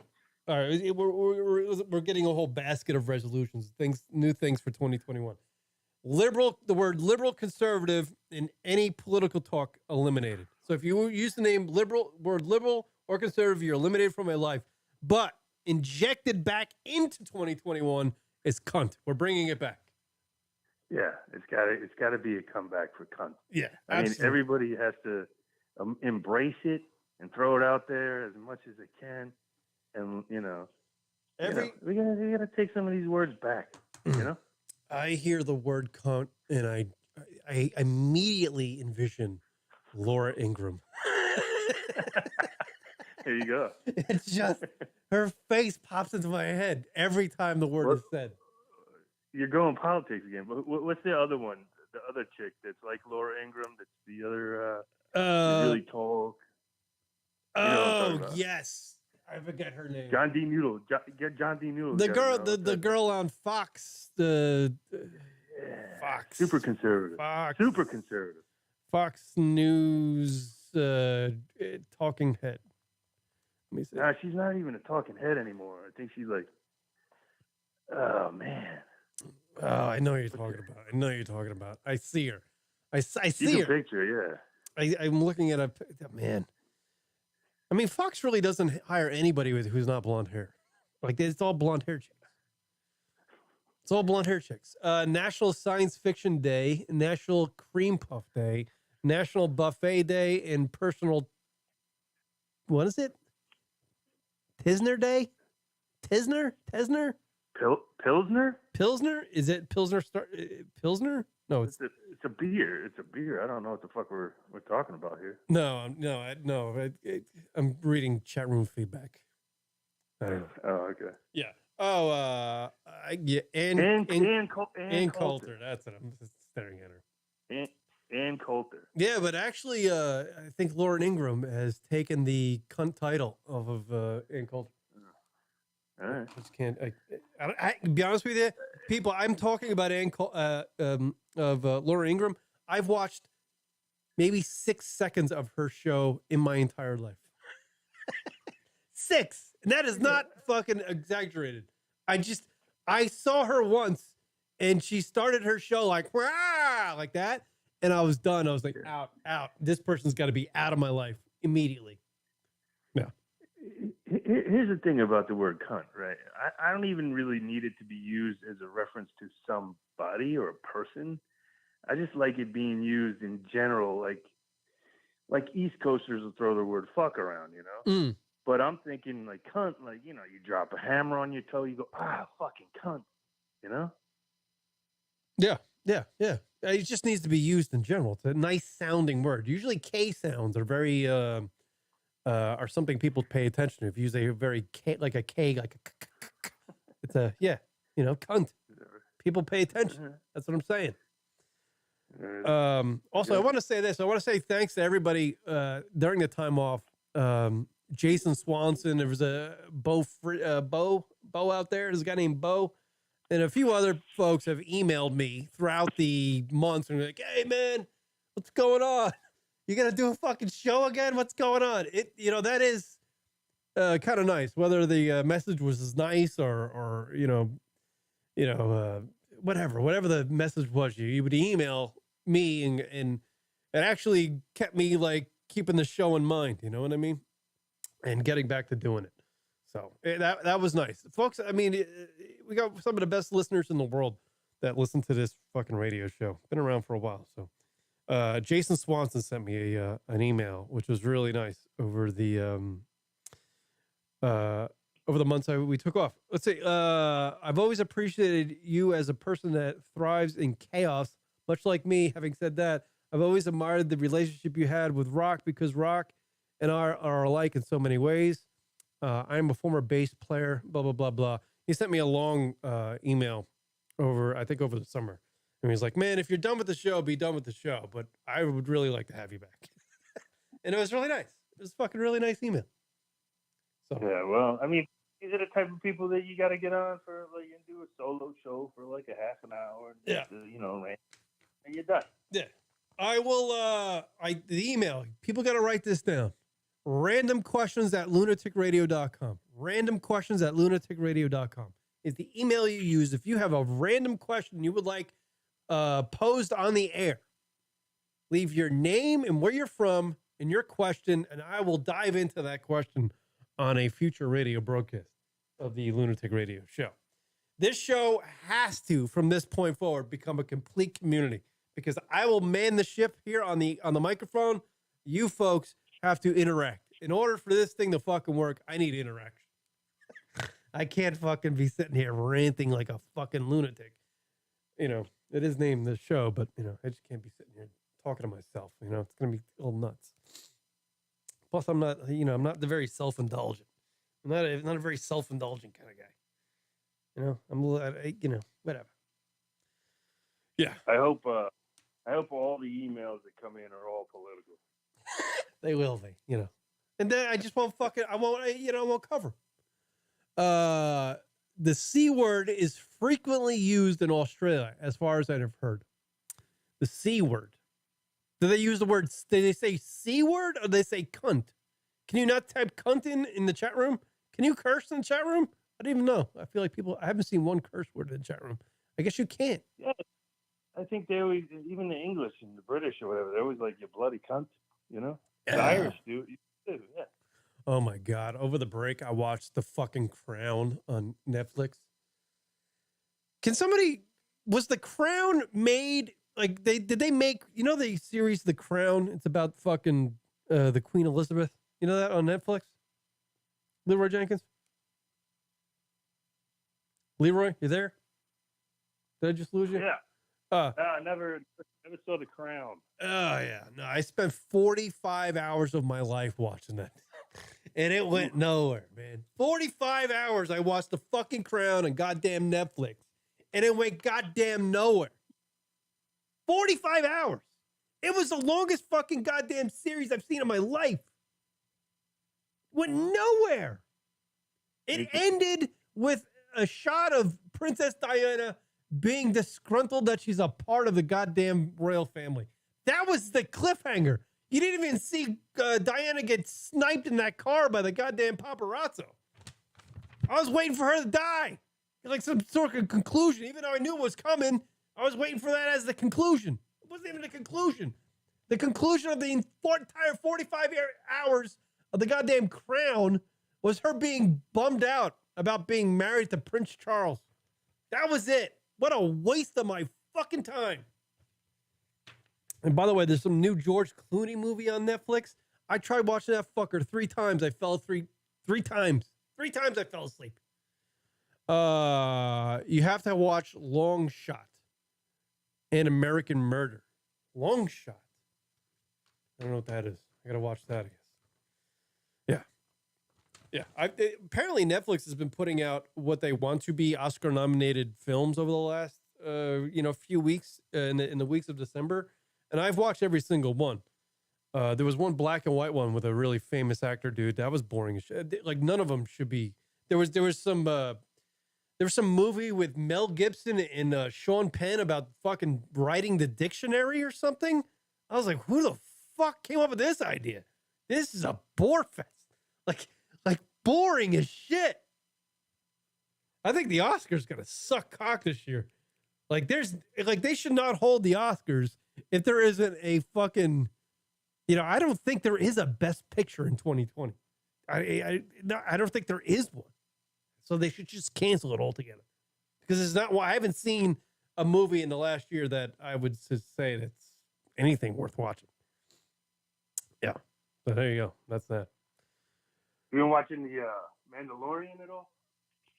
all right, we're getting a whole basket of resolutions, new things for 2021. The word liberal, conservative in any political talk eliminated. So if you use the word liberal or conservative, you're eliminated from my life. But injected back into 2021 is cunt. We're bringing it back. Yeah, it's got to be a comeback for cunt. Yeah, I mean, everybody has to embrace it and throw it out there as much as they can, and we gotta take some of these words back. I hear the word cunt and I immediately envision Laura Ingraham. There you go. It's just her face pops into my head every time the word is said. You're going politics again. But what's the other one? The other chick that's like Laura Ingraham. That's the other really tall. Yes. I forget her name. John D. Noodle. Get John D. Noodle. The girl on Fox. Fox. Super conservative. Super conservative. Fox News talking head. Let me see. Nah, she's not even a talking head anymore. I think she's like, oh man. Oh, I know what you're talking about. I see her. I see her. Picture, yeah. I'm looking at a man. I mean, Fox really doesn't hire anybody who's not blonde hair. Like, it's all blonde hair chicks. National Science Fiction Day, National Cream Puff Day, National Buffet Day, and Personal. What is it? Tisner Day? Tisner? Pilsner? Pilsner? Is it Pilsner? Pilsner? No, it's a beer. It's a beer. I don't know what the fuck we're talking about here. No. I'm reading chat room feedback. I don't know. Oh, okay. Yeah. Oh, yeah. Ann Coulter. That's what I'm staring at her. Ann Coulter. Yeah, but actually, I think Lauren Ingram has taken the cunt title off of Ann Coulter. All right. I just can't. I be honest with you, people. I'm talking about Laura Ingram. I've watched maybe 6 seconds of her show in my entire life. 6, and that is not fucking exaggerated. I saw her once, and she started her show like "Wah!" like that, and I was done. I was like, out. This person's got to be out of my life immediately. Yeah. Here's the thing about the word cunt, right? I don't even really need it to be used as a reference to somebody or a person. I just like it being used in general, like East Coasters will throw the word fuck around, you know? Mm. But I'm thinking like cunt, like, you know, you drop a hammer on your toe, you go, fucking cunt, you know? Yeah. It just needs to be used in general. It's a nice sounding word. Usually K sounds are very, are something people pay attention to. If you use a very K, like a K, like a, it's a, yeah, you know, cunt. People pay attention. That's what I'm saying. Also, I want to say this. I want to say thanks to everybody during the time off. Jason Swanson, there was a Bo out there. There's a guy named Bo, and a few other folks have emailed me throughout the months and like, "Hey man, what's going on? You gonna do a fucking show again? What's going on?" That is kind of nice. Whether the message was as nice or whatever the message was, you would email me and it actually kept me like keeping the show in mind. You know what I mean? And getting back to doing it. So that was nice, folks. I mean, we got some of the best listeners in the world that listen to this fucking radio show. Been around for a while. So Jason Swanson sent me an email, which was really nice over the months we took off. Let's see. I've always appreciated you as a person that thrives in chaos, much like me. Having said that, I've always admired the relationship you had with Rock because Rock and I are alike in so many ways. I'm a former bass player, blah, blah, blah, blah. He sent me a long email over the summer. And he's like, man, if you're done with the show, be done with the show. But I would really like to have you back. And it was really nice. It was a fucking really nice email. So yeah, well, I mean, these are the type of people that you got to get on for, like, and do a solo show for like a half an hour. And and you're done. Yeah. I will, the email, people got to write this down. Random questions at lunaticradio.com. Random questions at lunaticradio.com is the email you use. If you have a random question you would like posed on the air, leave your name and where you're from and your question, and I will dive into that question on a future radio broadcast of the Lunatic Radio show. This show has to, from this point forward, become a complete community because I will man the ship here on the microphone. You folks have to interact. In order for this thing to fucking work, I need interaction. I can't fucking be sitting here ranting like a fucking lunatic. You know, it is named the show, but, you know, I just can't be sitting here talking to myself. You know, it's going to be all nuts. Plus, I'm not the very self-indulgent. I'm not a very self-indulgent kind of guy. You know, whatever. Yeah. I hope all the emails that come in are all political. They will be, you know. And then I just won't I won't cover. The C word is frequently used in Australia, as far as I've heard. The C word. Do they use the word, do they say C word or do they say cunt? Can you not type cunt in the chat room? Can you curse in the chat room? I don't even know. I feel like I haven't seen one curse word in the chat room. I guess you can't. Yeah. I think they always, even the English and the British or whatever, they're always like, you bloody cunt, you know? The Irish do, yeah. Oh my God. Over the break, I watched The fucking Crown on Netflix. Was The Crown made, like, did they make, you know, the series The Crown? It's about fucking the Queen Elizabeth. You know that on Netflix? Leeroy Jenkins? Leeroy, you there? Did I just lose you? Yeah. I never saw The Crown. Oh, yeah. No, I spent 45 hours of my life watching that. and it went nowhere, man. 45 hours I watched The fucking Crown on goddamn Netflix, and it went goddamn nowhere. 45 hours. It was the longest fucking goddamn series I've seen in my life. Went nowhere. It ended with a shot of Princess Diana being disgruntled that she's a part of the goddamn royal family. That was the cliffhanger. You didn't even see Diana get sniped in that car by the goddamn paparazzo. I was waiting for her to die. Like some sort of conclusion. Even though I knew it was coming, I was waiting for that as the conclusion. It wasn't even the conclusion. The conclusion of the entire 45 hours of the goddamn Crown was her being bummed out about being married to Prince Charles. That was it. What a waste of my fucking time. And by the way, there's some new George Clooney movie on Netflix. I tried watching that fucker 3 times. I fell three times. 3 times I fell asleep. You have to watch Long Shot and American Murder. Long Shot. I don't know what that is. I gotta watch that, I guess. Yeah. Apparently Netflix has been putting out what they want to be Oscar-nominated films over the last, few weeks in the weeks of December, and I've watched every single one. There was one black and white one with a really famous actor dude. That was boring as shit. Like none of them should be. There was some movie with Mel Gibson and Sean Penn about fucking writing the dictionary or something. I was like, who the fuck came up with this idea? This is a bore fest. Like boring as shit. I think the Oscars gonna suck cock this year. They should not hold the Oscars if there isn't a fucking, I don't think there is a best picture in 2020. I don't think there is one. So they should just cancel it altogether. Because it's not, I haven't seen a movie in the last year that I would say that's anything worth watching. Yeah. So there you go. That's that. You been watching the Mandalorian at all?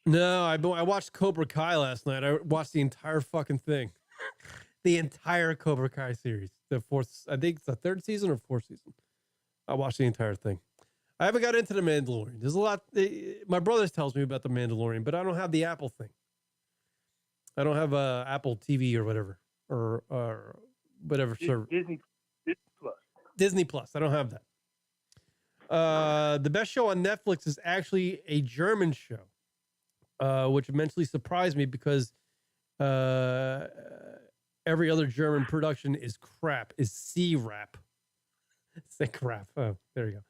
No, I watched Cobra Kai last night. I watched the entire fucking thing. The entire Cobra Kai series. The 4th, I think it's the 3rd season or 4th season. I watched the entire thing. I haven't got into the Mandalorian. There's a lot. My brother tells me about the Mandalorian, but I don't have the Apple thing. I don't have Apple TV or whatever. Or whatever. Disney Plus. Disney Plus. I don't have that. The best show on Netflix is actually a German show, which immensely surprised me because every other German production is crap, is C-rap. Say crap. Oh, there you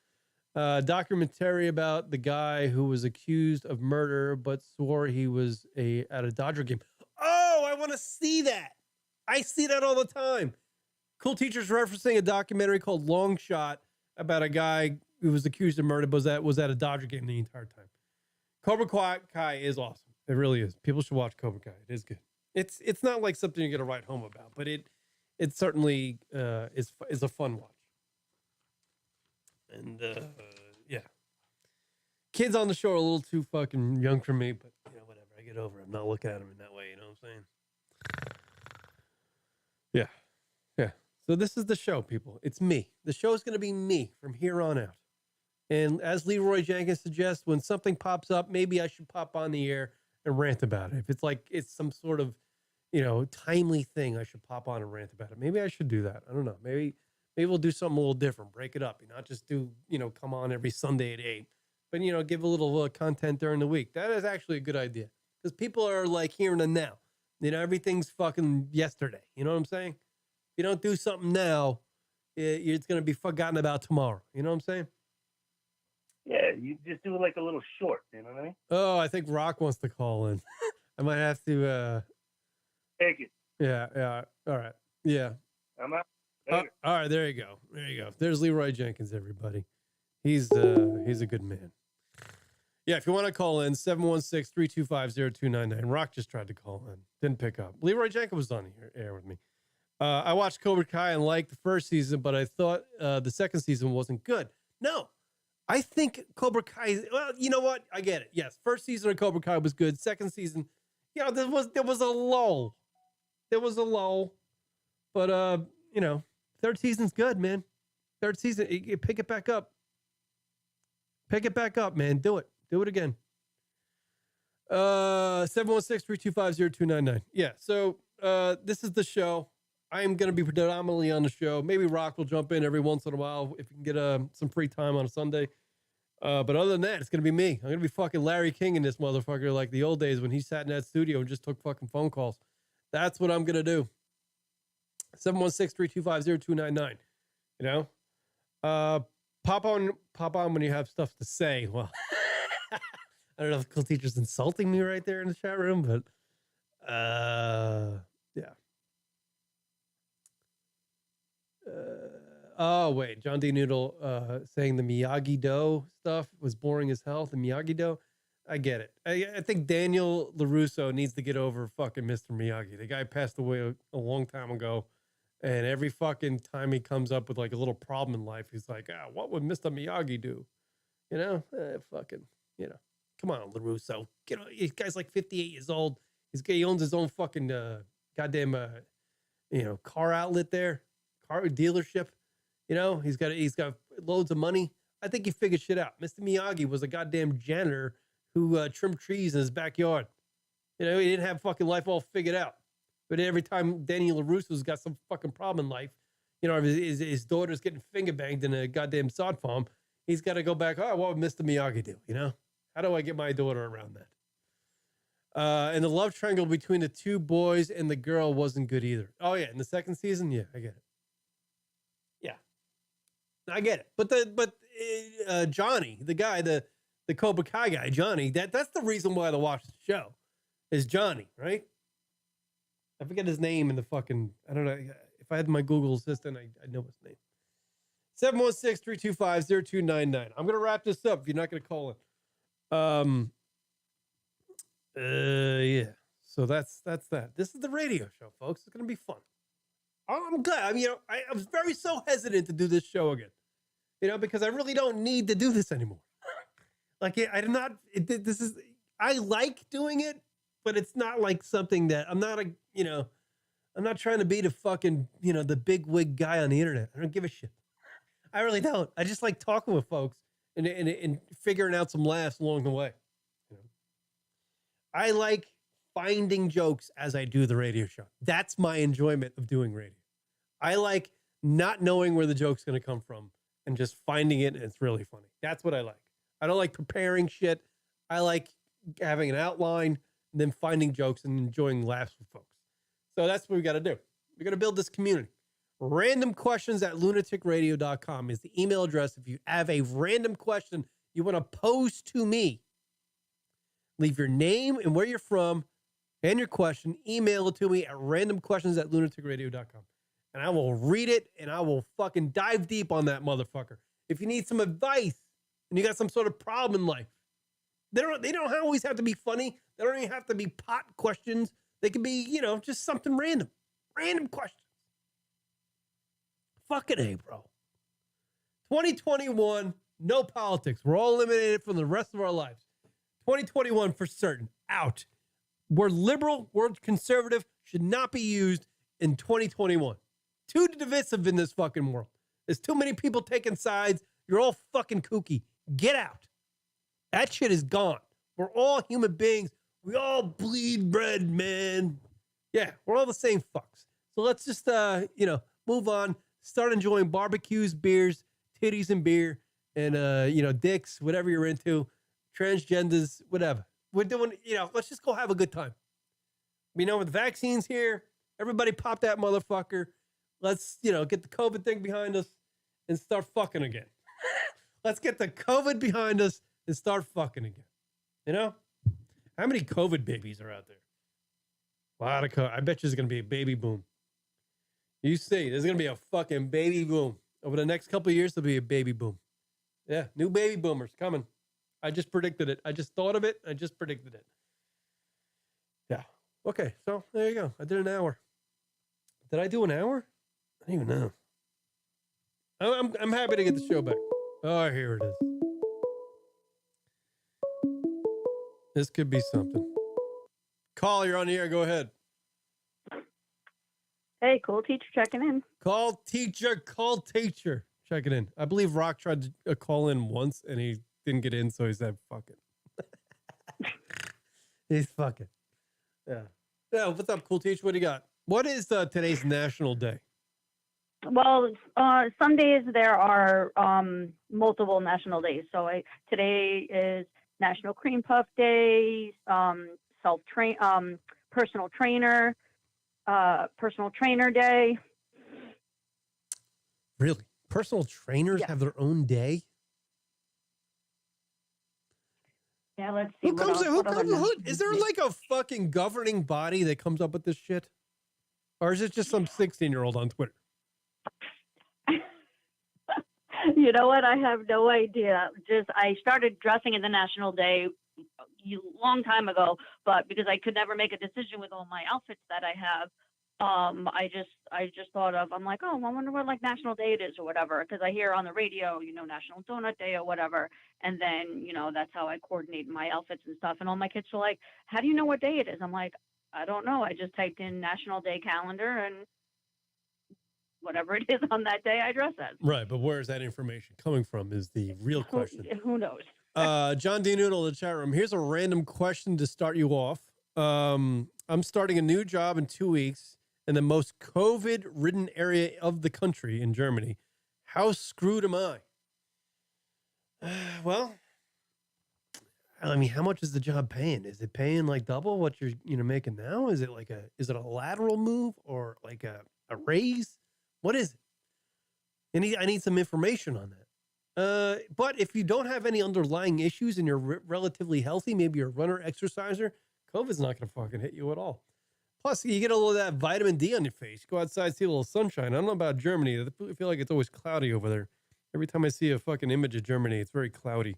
go. Documentary about the guy who was accused of murder but swore he was at a Dodger game. Oh, I want to see that. I see that all the time. Cool Teachers referencing a documentary called Long Shot about a guy who was accused of murder, but was at a Dodger game the entire time. Cobra Kai is awesome. It really is. People should watch Cobra Kai. It is good. It's not like something you get to write home about, but it certainly is a fun watch. And yeah, kids on the show are a little too fucking young for me, but whatever. I get over it. I'm not looking at them in that way. You know what I'm saying? Yeah. So this is the show, people. It's me. The show is going to be me from here on out. And as Leeroy Jenkins suggests, when something pops up, maybe I should pop on the air and rant about it. If it's like it's some sort of, timely thing, I should pop on and rant about it. Maybe I should do that. I don't know. Maybe we'll do something a little different. Break it up. Not just do, come on every Sunday at 8. But, give a little content during the week. That is actually a good idea. Because people are like here and now. Everything's fucking yesterday. You know what I'm saying? If you don't do something now, it's going to be forgotten about tomorrow. You know what I'm saying? Yeah, you just do like a little short. You know what I mean? Oh, I think Rock wants to call in. I might have to. Take it. Yeah. All right. Yeah. I'm out. All right. There you go. There's Leeroy Jenkins, everybody. He's a good man. Yeah, if you want to call in, 716-325-0299. Rock just tried to call in. Didn't pick up. Leeroy Jenkins was on air with me. I watched Cobra Kai and liked the first season, but I thought the second season wasn't good. No, I think Cobra Kai, well, you know what? I get it. Yes, first season of Cobra Kai was good. Second season, there was a lull. There was a lull. But, third season's good, man. Third season, you pick it back up. Pick it back up, man. Do it. Do it again. 716-325-0299. Yeah. So this is the show. I am going to be predominantly on the show. Maybe Rock will jump in every once in a while if you can get some free time on a Sunday. But other than that, it's going to be me. I'm going to be fucking Larry King in this motherfucker like the old days when he sat in that studio and just took fucking phone calls. That's what I'm going to do. 716-325-0299. You know? Pop on when you have stuff to say. Well, I don't know if cool teacher's insulting me right there in the chat room, but yeah. Oh, wait. John D. Noodle saying the Miyagi-Do stuff was boring as hell. The Miyagi-Do. I get it. I think Daniel LaRusso needs to get over fucking Mr. Miyagi. The guy passed away a long time ago. And every fucking time he comes up with like a little problem in life, he's like, what would Mr. Miyagi do? You know? Fucking, you know. Come on, LaRusso. You know, this guy's like 58 years old. He owns his own fucking goddamn, car outlet there. Car dealership. You know, he's got loads of money. I think he figured shit out. Mr. Miyagi was a goddamn janitor who trimmed trees in his backyard. You know, he didn't have fucking life all figured out. But every time Daniel LaRusso's got some fucking problem in life, you know, his daughter's getting finger banged in a goddamn sod farm, he's got to go back, what would Mr. Miyagi do, you know? How do I get my daughter around that? And the love triangle between the two boys and the girl wasn't good either. Oh, yeah, in the second season? Yeah, I get it. Yeah. I get it. But Johnny, the guy, the Cobra Kai guy, Johnny, that's the reason why I watch the show, is Johnny, right? I forget his name in the fucking, I don't know. If I had my Google assistant, I'd know his name. 716-325-0299. I'm going to wrap this up if you're not going to call in. Yeah. So that's that. This is the radio show, folks. It's going to be fun. I'm glad. I mean, I was very so hesitant to do this show again, because I really don't need to do this anymore. Like I like doing it, but it's not like something that I'm not trying to be the fucking, the big wig guy on the internet. I don't give a shit. I really don't. I just like talking with folks and figuring out some laughs along the way. I like finding jokes as I do the radio show. That's my enjoyment of doing radio. I like not knowing where the joke's going to come from and just finding it, and it's really funny. That's what I like. I don't like preparing shit. I like having an outline and then finding jokes and enjoying laughs with folks. So that's what we got to do. We're going to build this community. randomquestions@lunaticradio.com is the email address. If you have a random question you want to pose to me, leave your name and where you're from and your question. Email it to me at randomquestions@lunaticradio.com. And I will read it and I will fucking dive deep on that motherfucker. If you need some advice and you got some sort of problem in life, they don't always have to be funny. They don't even have to be pot questions. They can be, just something random. Random questions. Fucking A, bro. 2021, no politics. We're all eliminated from the rest of our lives. 2021 for certain. Out. Word liberal, word conservative should not be used in 2021. Too divisive in this fucking world. There's too many people taking sides. You're all fucking kooky. Get out. That shit is gone. We're all human beings. We all bleed red, man. Yeah, we're all the same fucks. So let's just, move on. Start enjoying barbecues, beers, titties and beer, and, dicks, whatever you're into, transgenders, whatever. We're doing, let's just go have a good time. We know with the vaccines here, everybody pop that motherfucker. Let's, get the COVID thing behind us and start fucking again. Let's get the COVID behind us and start fucking again. How many COVID babies are out there? A lot of COVID. I bet you there's going to be a baby boom. You see, there's going to be a fucking baby boom. Over the next couple of years, there'll be a baby boom. Yeah, new baby boomers coming. I just predicted it. I just thought of it. I just predicted it. Yeah. Okay, so there you go. I did an hour. Did I do an hour? I don't even know. I'm happy to get the show back. Oh, here it is. This could be something. Call, you're on the air. Go ahead. Hey, cool teacher checking in. Call teacher. Checking in. I believe Rock tried to call in once and he didn't get in, so he said, fuck it. He's fucking. Yeah. Yeah, what's up, Cool Teach? What do you got? What is today's national day? Well, some days there are multiple national days. So today is National Cream Puff Day, personal trainer day. Really? Personal trainers have their own day? Yeah, let's see. Is there like a fucking governing body that comes up with this shit? Or is it just some 16-year-old on Twitter? You know what? I have no idea. I started dressing in the National Day a long time ago, but because I could never make a decision with all my outfits that I have, I just thought of, I'm like, oh, I wonder what like National Day it is or whatever, because I hear on the radio, National Donut Day or whatever, and then that's how I coordinate my outfits and stuff. And all my kids are like, how do you know what day it is? I'm like, I don't know. I just typed in National Day calendar and whatever it is on that day, I dress as. Right, but where is that information coming from is the real question. Who knows? John D. Noodle in the chat room. Here's a random question to start you off. I'm starting a new job in 2 weeks in the most COVID-ridden area of the country in Germany. How screwed am I? Well, I mean, how much is the job paying? Is it paying like double what you're making now? Is it a lateral move or like a raise? What is it? I need some information on that. But if you don't have any underlying issues and you're relatively healthy, maybe you're a runner, exerciser, COVID's not going to fucking hit you at all. Plus, you get a little of that vitamin D on your face. Go outside, see a little sunshine. I don't know about Germany. I feel like it's always cloudy over there. Every time I see a fucking image of Germany, it's very cloudy.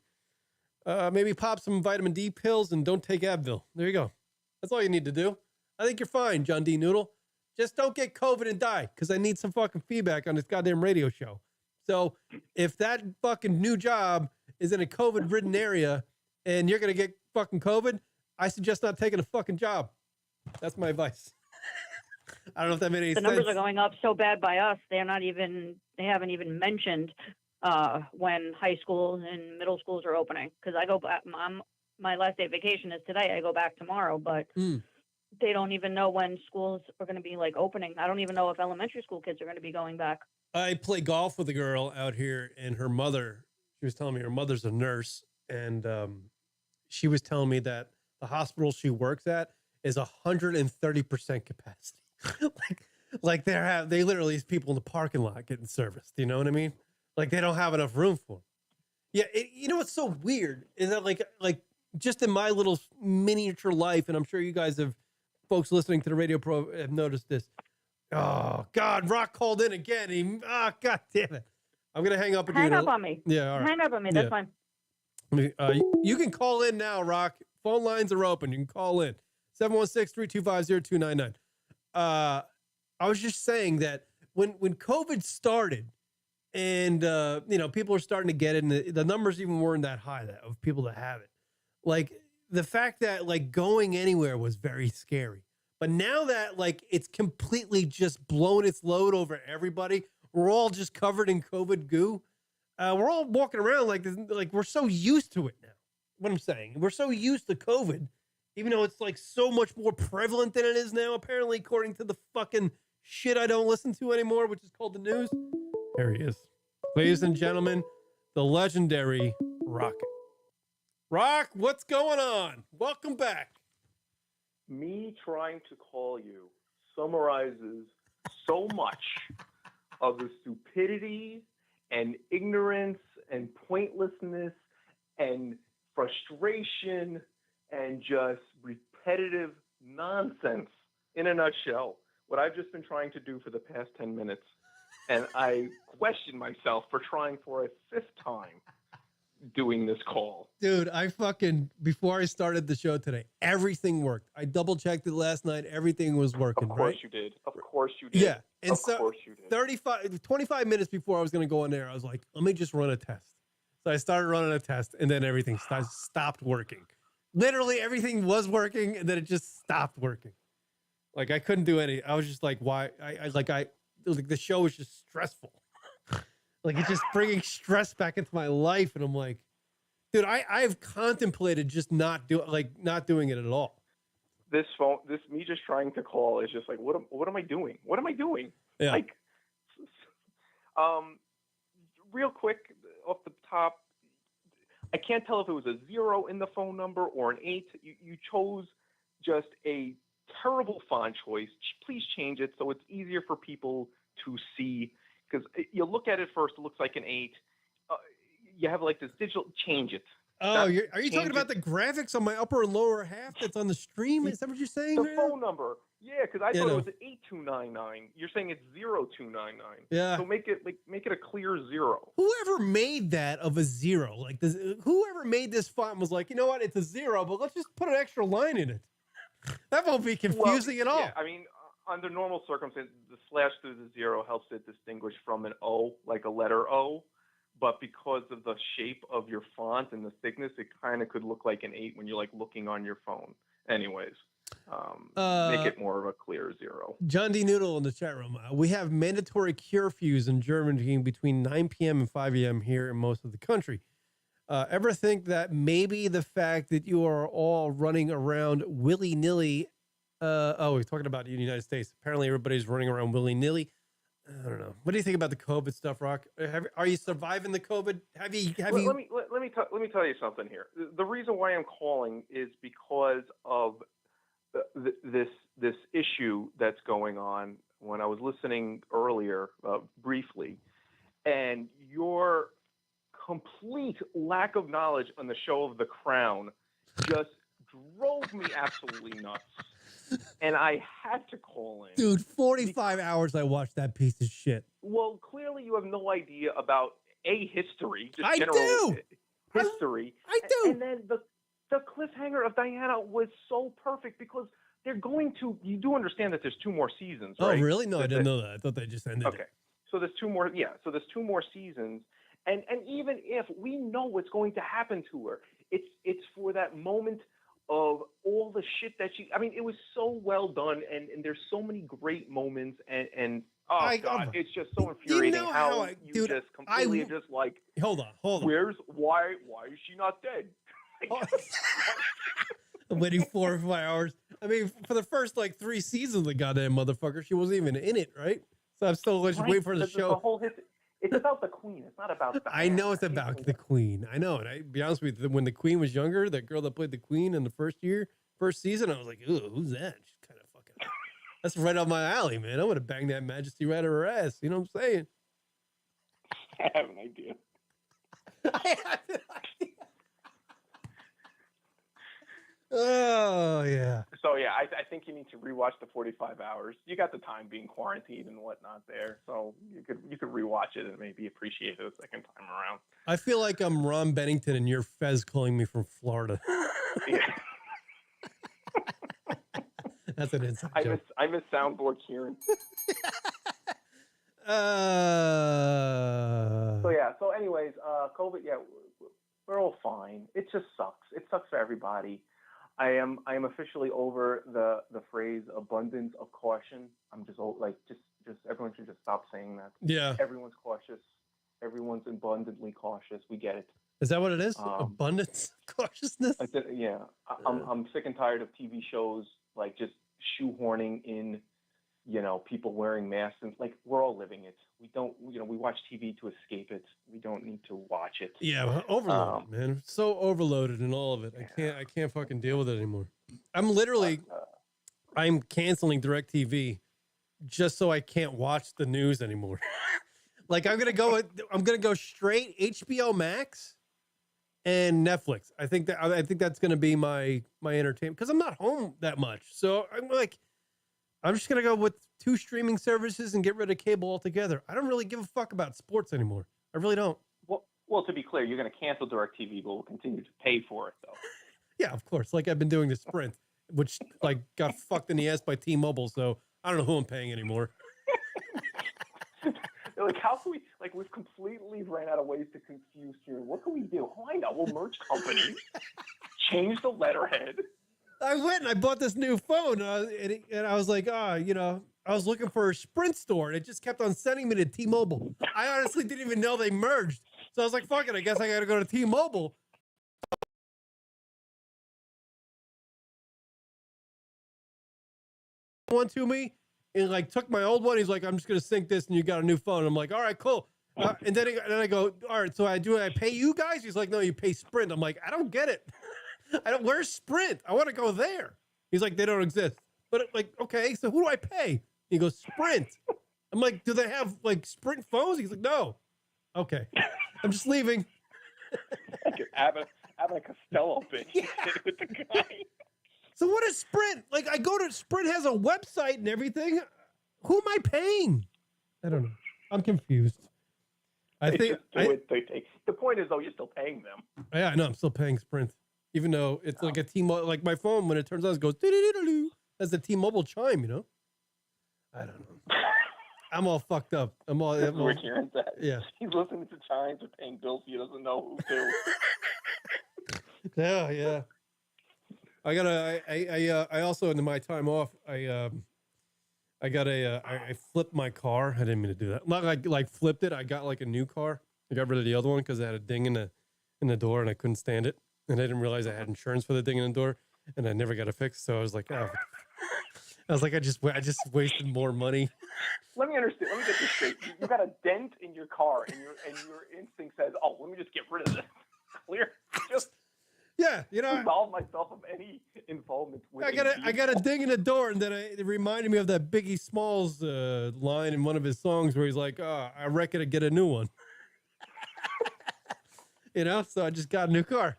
Maybe pop some vitamin D pills and don't take Advil. There you go. That's all you need to do. I think you're fine, John D. Noodle. Just don't get COVID and die, because I need some fucking feedback on this goddamn radio show. So if that fucking new job is in a COVID-ridden area and you're going to get fucking COVID, I suggest not taking a fucking job. That's my advice. I don't know if that made any sense. The numbers are going up so bad by us. They haven't even mentioned when high schools and middle schools are opening. Because I go back, my last day of vacation is today. I go back tomorrow, but they don't even know when schools are going to be like opening. I don't even know if elementary school kids are going to be going back. I play golf with a girl out here, and her mother, she was telling me her mother's a nurse, and she was telling me that the hospital she works at is 130% capacity. like they literally have people in the parking lot getting serviced. You know what I mean? Like they don't have enough room for them. Yeah. You know what's so weird is that like just in my little miniature life, and I'm sure you guys have, folks listening to the radio pro have noticed this. Oh God, Rock called in again. God damn it. I'm going to hang up. Hang up on me. Yeah. All right. Hang up on me. That's fine. You can call in now, Rock. Phone lines are open. You can call in. 716-325-0299. I was just saying that when COVID started and, people are starting to get it, and the numbers even weren't that high of people that have it. Like the fact that like going anywhere was very scary. But now that like it's completely just blown its load over everybody, we're all just covered in COVID goo. We're all walking around like we're so used to it now. What I'm saying, we're so used to COVID, even though it's like so much more prevalent than it is now, apparently, according to the fucking shit I don't listen to anymore, which is called the news. There he is. Ladies and gentlemen, the legendary Rocket. Rock, what's going on? Welcome back. Me trying to call you summarizes so much of the stupidity and ignorance and pointlessness and frustration and just repetitive nonsense in a nutshell, what I've just been trying to do for the past 10 minutes. And I question myself for trying for a fifth time doing this call. Dude, before I started the show today, everything worked. I double checked it last night. Everything was working, Of course right? you did. Of course you did. Yeah. And of so course you did. 25 minutes before I was going to go on there, I was like, let me just run a test. So I started running a test, and then everything stopped working. Literally everything was working, and then it just stopped working. Like I couldn't do any. I was just like, why? The show was just stressful. Like it's just bringing stress back into my life, and I'm like, Dude, I've contemplated just not doing it at all. This me just trying to call is just like, what am I doing? What am I doing? Yeah. Like, real quick off the top, I can't tell if it was a 0 in the phone number or an 8. You chose just a terrible font choice. Please change it so it's easier for people to see. Because you look at it first, it looks like an 8. You have like this digital. Change it. Oh, are you talking about the graphics on my upper and lower half that's on the stream? Is that what you're saying? The phone number. Yeah, because I thought it was 8299. You're saying it's 0299. Yeah. So make it a clear 0. Whoever made that of a 0, like this, whoever made this font was like, you know what? It's a 0, but let's just put an extra line in it. That won't be confusing at all. Yeah, I mean, under normal circumstances, the slash through the 0 helps it distinguish from an O, like a letter O. But because of the shape of your font and the thickness, it kind of could look like an 8 when you're like looking on your phone. Anyways, make it more of a clear 0. John D. Noodle in the chat room. We have mandatory curfews in Germany between 9 p.m. and 5 a.m. here in most of the country. Ever think that maybe the fact that you are all running around willy-nilly, we're talking about the United States. Apparently everybody's running around willy-nilly. I don't know. What do you think about the COVID stuff, Rock? Are you surviving the COVID? Let me tell you something here. The reason why I'm calling is because of this issue that's going on. When I was listening earlier, briefly, and your complete lack of knowledge on the show of The Crown just drove me absolutely nuts. And I had to call in. Dude, 45 hours I watched that piece of shit. Well, clearly you have no idea about history. Just I general do. History. I do. And then the cliffhanger of Diana was so perfect because they're going to, you do understand that there's 2 more seasons, right? Oh, really? No, I didn't know that. I thought they just ended Okay. it. So there's 2 more, so there's 2 more seasons. And even if we know what's going to happen to her, it's for that moment of all the shit that it was so well done, and there's so many great moments, and God, it's just so infuriating you just completely just like, hold on. Why is she not dead? I'm waiting 4 or 5 hours. I mean, for the first 3 seasons of the goddamn motherfucker, she wasn't even in it, right? So I'm still waiting for the show. The whole it's about the queen. It's not about Diana. I know it's about the queen. I know. And I be honest with you, when the queen was younger, that girl that played the queen in the first season, I was like, ooh, who's that? She's kind of fucking, that's right up my alley, man. I would have banged that majesty right out of her ass. You know what I'm saying? I have an idea. Oh, yeah. So, yeah, I think you need to rewatch the 45 hours. You got the time being quarantined and whatnot there, so you could rewatch it and maybe appreciate it a second time around. I feel like I'm Ron Bennington and you're Fez calling me from Florida. Yeah. That's an inside joke. I miss soundboard Kieran. So anyways, COVID, we're all fine. It just sucks. It sucks for everybody. I am officially over the phrase abundance of caution. I'm just everyone should just stop saying that. Yeah. Everyone's cautious. Everyone's abundantly cautious. We get it. Is that what it is? Abundance cautiousness? I'm sick and tired of TV shows like just shoehorning in, people wearing masks, and we're all living it. We don't, we watch TV to escape it. We don't need to watch it. Yeah, overloaded, man. So overloaded in all of it. I can't fucking deal with it anymore. I'm canceling DirecTV just so I can't watch the news anymore. I'm gonna go straight HBO Max and Netflix. I think that's gonna be my entertainment because I'm not home that much. So I'm just going to go with 2 streaming services and get rid of cable altogether. I don't really give a fuck about sports anymore. I really don't. Well, to be clear, you're going to cancel DirecTV, but we'll continue to pay for it, though. Yeah, of course. Like I've been doing the Sprint, which got fucked in the ass by T-Mobile, so I don't know who I'm paying anymore. How can we, we've completely ran out of ways to confuse here. What can we do? Oh, I know. We'll merge companies, change the letterhead. I went and I bought this new phone, and I was like, I was looking for a Sprint store, and it just kept on sending me to T-Mobile. I honestly didn't even know they merged. So I was like, fuck it, I guess I got to go to T-Mobile. one to me and like took my old one. He's like, I'm just going to sync this and you got a new phone. I'm like, all right, cool. And then I go, all right, so I pay you guys? He's like, no, you pay Sprint. I'm like, I don't get it. Where's Sprint? I want to go there. He's like, they don't exist. But like, okay, so who do I pay? He goes, Sprint. I'm like, do they have like Sprint phones? He's like, no. Okay. I'm just leaving. Like an Abbott Costello bitch. Yeah. With the guy. So what is Sprint? Like I go to Sprint has a website and everything. Who am I paying? I don't know. I'm confused. The point is though, you're still paying them. Yeah, I know. I'm still paying Sprint. Even though it's like a T-Mobile, like my phone, when it turns on, it goes, doo-doo-doo-doo-doo. That's the T-Mobile chime, you know? I don't know. I'm all fucked up. I'm all. Where Kieran's at. Yeah. He's listening to chimes or paying bills he doesn't know who to. Yeah. I also, in my time off, I flipped my car. I didn't mean to do that. Not like flipped it. I got like a new car. I got rid of the other one because it had a ding in the door and I couldn't stand it. And I didn't realize I had insurance for the ding in the door, and I never got it fixed. So I was like, oh, I just wasted more money. Let me understand. Let me get this straight. You got a dent in your car, and your instinct says, "Oh, let me just get rid of this." Clear. Just absolve myself of any involvement with. I got a ding in the door, and then it reminded me of that Biggie Smalls line in one of his songs where he's like, "Oh, I reckon to get a new one." So I just got a new car.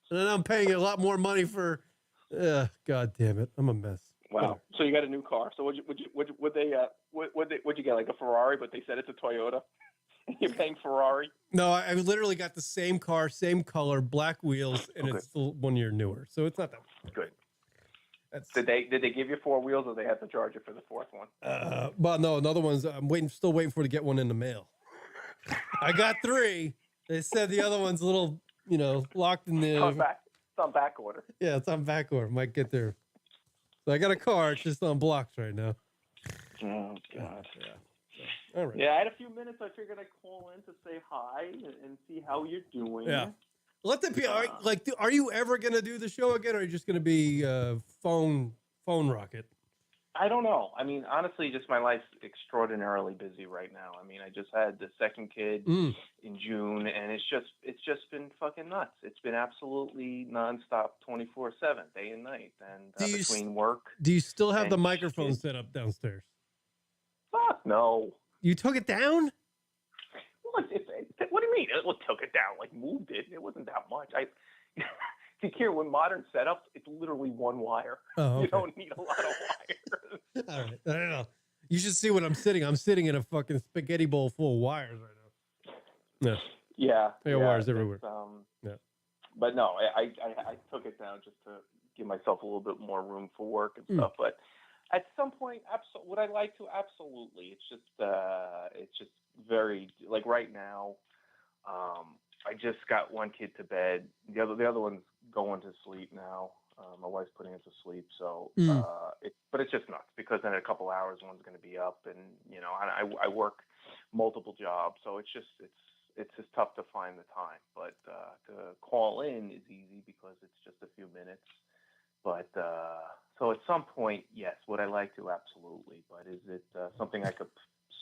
And then I'm paying a lot more money for. God damn it! I'm a mess. Wow. So you got a new car. So would you get like a Ferrari, but they said it's a Toyota? You're paying Ferrari? No, I literally got the same car, same color, black wheels, and it's still 1 year newer. So it's not that good. Did they give you 4 wheels, or they have to charge you for the 4th one? Well, no, another one's. I'm still waiting for to get one in the mail. I got 3. They said the other one's a little. Locked in the. It's on back order. Yeah, it's on back order. Might get there. So I got a car. It's just on blocks right now. Oh God. Yeah. So, all right. Yeah, I had a few minutes. I figured I'd call in to say hi and see how you're doing. Yeah. Let the people. Are you ever gonna do the show again, or are you just gonna be phone rocket? I don't know. I mean, honestly, just my life's extraordinarily busy right now. I mean, I just had the second kid in June, and it's just been fucking nuts. It's been absolutely nonstop, 24/7, day and night, and between work. Do you still have the microphone set up downstairs? Fuck no. You took it down? What do you mean? It took it down? Like moved it? It wasn't that much. Kieran, with modern setups, it's literally one wire. Oh, okay. You don't need a lot of wires. All right. I don't know. You should see what I'm sitting. I'm sitting in a fucking spaghetti bowl full of wires right now. Yeah. I got wires everywhere. Yeah. But no, I took it down just to give myself a little bit more room for work and stuff. But at some point, would I like to? Absolutely. It's just very, like right now, I just got one kid to bed. The other one's going to sleep now. My wife's putting it to sleep. So, but it's just nuts because then in a couple hours, one's going to be up, and I work multiple jobs, so it's just tough to find the time. But to call in is easy because it's just a few minutes. But so at some point, yes, would I like to? Absolutely. But is it something I could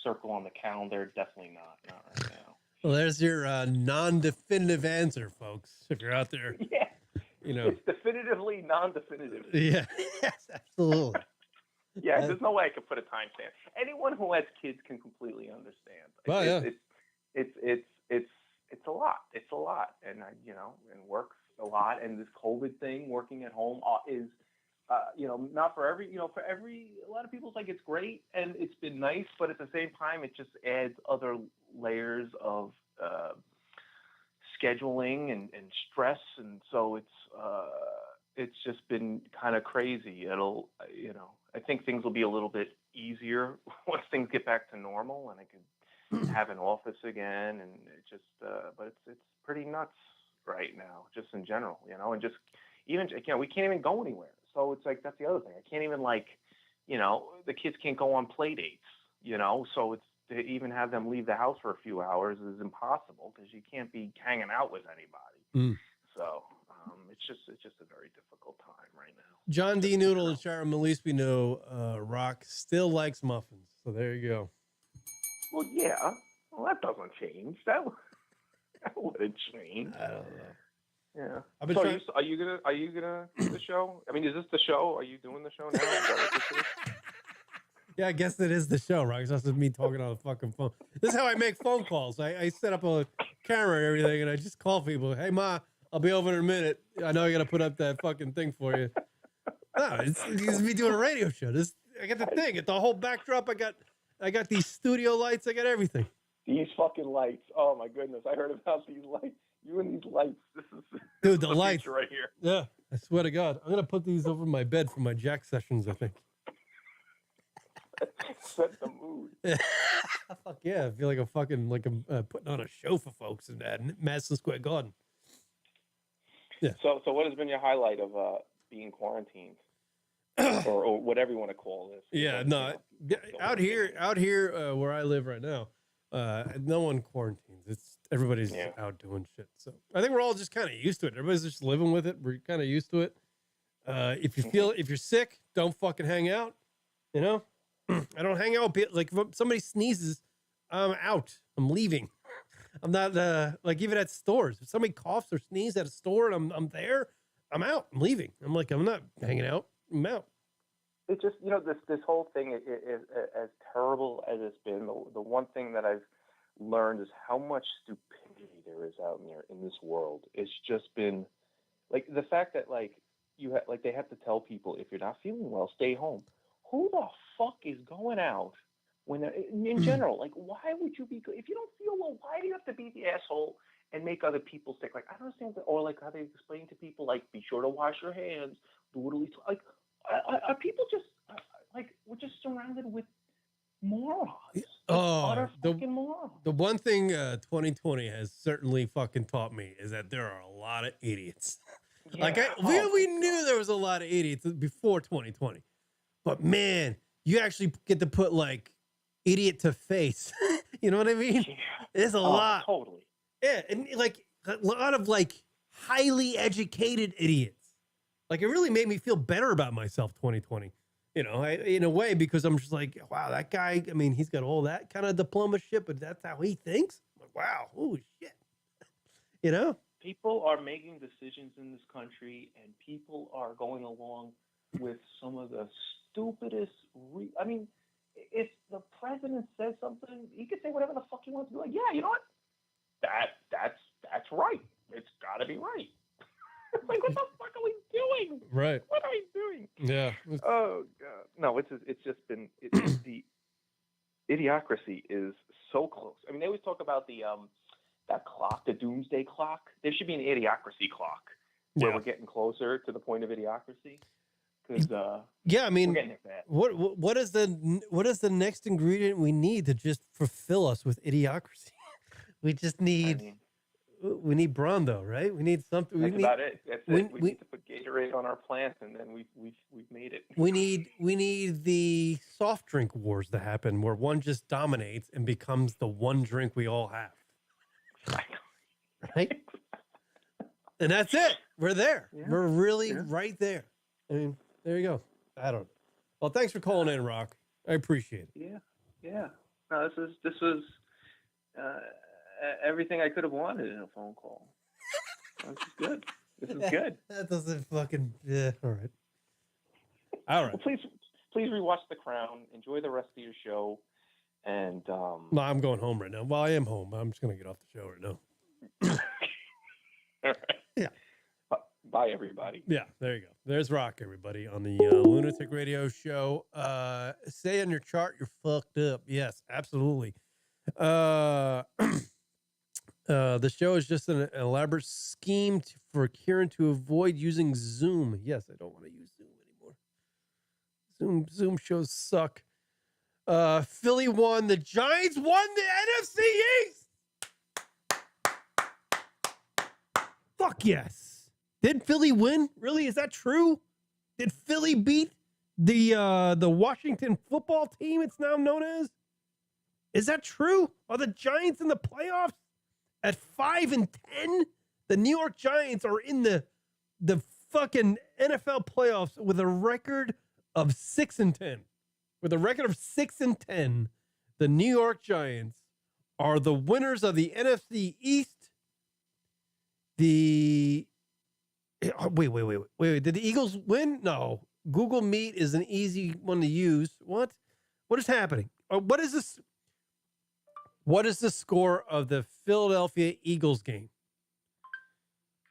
circle on the calendar? Definitely not right now. Well, there's your non-definitive answer, folks. If you're out there, yeah, it's definitively non-definitive. Yeah, yes, absolutely. Yeah, there's no way I could put a timestamp. Anyone who has kids can completely understand. Well, It's a lot. It's a lot, and and works a lot. And this COVID thing, working at home, is not for every. A lot of people's like it's great and it's been nice, but at the same time, it just adds other layers of scheduling and stress, and so it's just been kind of crazy. I think things will be a little bit easier once things get back to normal, and I could have an office again, and it just but it's pretty nuts right now, just in general, and just even we can't even go anywhere. So it's like that's the other thing. I can't even the kids can't go on play dates, so it's to even have them leave the house for a few hours is impossible because you can't be hanging out with anybody. So It's just a very difficult time right now. John D. Noodle and Sharon Malise, we know Rock still likes muffins. So there you go. Well, yeah. Well, that doesn't change. That wouldn't change. I don't know. Yeah. I've been So trying... are you gonna do the show? I mean, is this the show? Are you doing the show now? Is that what this is? Yeah, I guess it is the show, right? Because that's just me talking on the fucking phone. This is how I make phone calls. I set up a camera and everything, and I just call people. Hey, Ma, I'll be over in a minute. I know I got to put up that fucking thing for you. No, it's me doing a radio show. I got the thing. It's the whole backdrop. I got these studio lights. I got everything. These fucking lights. Oh my goodness! I heard about these lights. You and these lights. This is Dude, the lights right here. Yeah, I swear to God, I'm gonna put these over my bed for my jack sessions. I think. Set the mood. Fuck yeah! I feel like I'm putting on a show for folks in Madison Square Garden. Yeah. So what has been your highlight of being quarantined, or whatever you want to call this? Yeah, no, out here where I live right now, no one quarantines. It's everybody's out doing shit. So I think we're all just kind of used to it. Everybody's just living with it. We're kind of used to it. If you're sick, don't fucking hang out. You know, I don't hang out. Like if somebody sneezes, I'm out. I'm leaving. I'm not like even at stores. If somebody coughs or sneezes at a store and I'm there, I'm out. I'm leaving. I'm not hanging out. I'm out. It's just, this whole thing is as terrible as it's been. The one thing that I've learned is how much stupidity there is out there in this world. It's just been like the fact that they have to tell people, if you're not feeling well, stay home. Who the fuck is going out when in general? Like, why would you be, if you don't feel well, why do you have to be the asshole and make other people sick? Like, I don't understand that. Or like how they explain to people, like, be sure to wash your hands, do it at least. Like, are people just we're just surrounded with morons? Utter fucking morons. The one thing 2020 has certainly fucking taught me is that there are a lot of idiots. Yeah. We knew there was a lot of idiots before 2020, but man, you actually get to put like idiot to face. You know what I mean? Yeah. There's a lot. Totally. Yeah, and like a lot of like highly educated idiots. Like it really made me feel better about myself 2020, in a way, because I'm just like, wow, that guy, I mean, he's got all that kind of diploma shit, but that's how he thinks. I'm like, wow, holy shit. People are making decisions in this country and people are going along with some of the stupidest, I mean, if the president says something, he could say whatever the fuck he wants to do. Like, yeah, you know what? That's right. It's got to be right. Like, what the fuck are we doing? Right. What are we doing? Yeah. Oh God. No, it's just been the idiocracy is so close. I mean, they always talk about the that clock, the doomsday clock. There should be an idiocracy clock where we're getting closer to the point of idiocracy. Because I mean, we're getting it bad. What is the next ingredient we need to just fulfill us with idiocracy? We just need. We need Brondo, right? We need something. That's about it. That's it. We need to put Gatorade on our plants, and then we've made it. We need the soft drink wars to happen, where one just dominates and becomes the one drink we all have. Right? And that's it. We're there. Yeah. We're really right there. I mean, there you go. I don't know. Well, thanks for calling in, Rock. I appreciate it. Yeah. No, this was everything I could have wanted in a phone call. This is good. This is good. That doesn't fucking all right. Well, please rewatch The Crown. Enjoy the rest of your show. And no, I'm going home right now. Well, I am home. I'm just gonna get off the show right now. All right. Yeah. Bye, everybody. Yeah, there you go. There's Rock, everybody, on the Lunatic Radio show. Say on your chart you're fucked up. Yes, absolutely. The show is just an elaborate scheme for Kieran to avoid using Zoom. Yes, I don't want to use Zoom anymore. Zoom shows suck. Philly won. The Giants won the NFC East. Fuck yes. Did Philly win? Really? Is that true? Did Philly beat the Washington football team it's now known as? Is that true? Are the Giants in the playoffs at 5-10? The New York Giants are in the the fucking NFL playoffs with a record of 6-10. With a record of 6-10, the New York Giants are the winners of the NFC East. Wait. Did the Eagles win? No. Google Meet is an easy one to use. What is happening? What is this? What is the score of the Philadelphia Eagles game?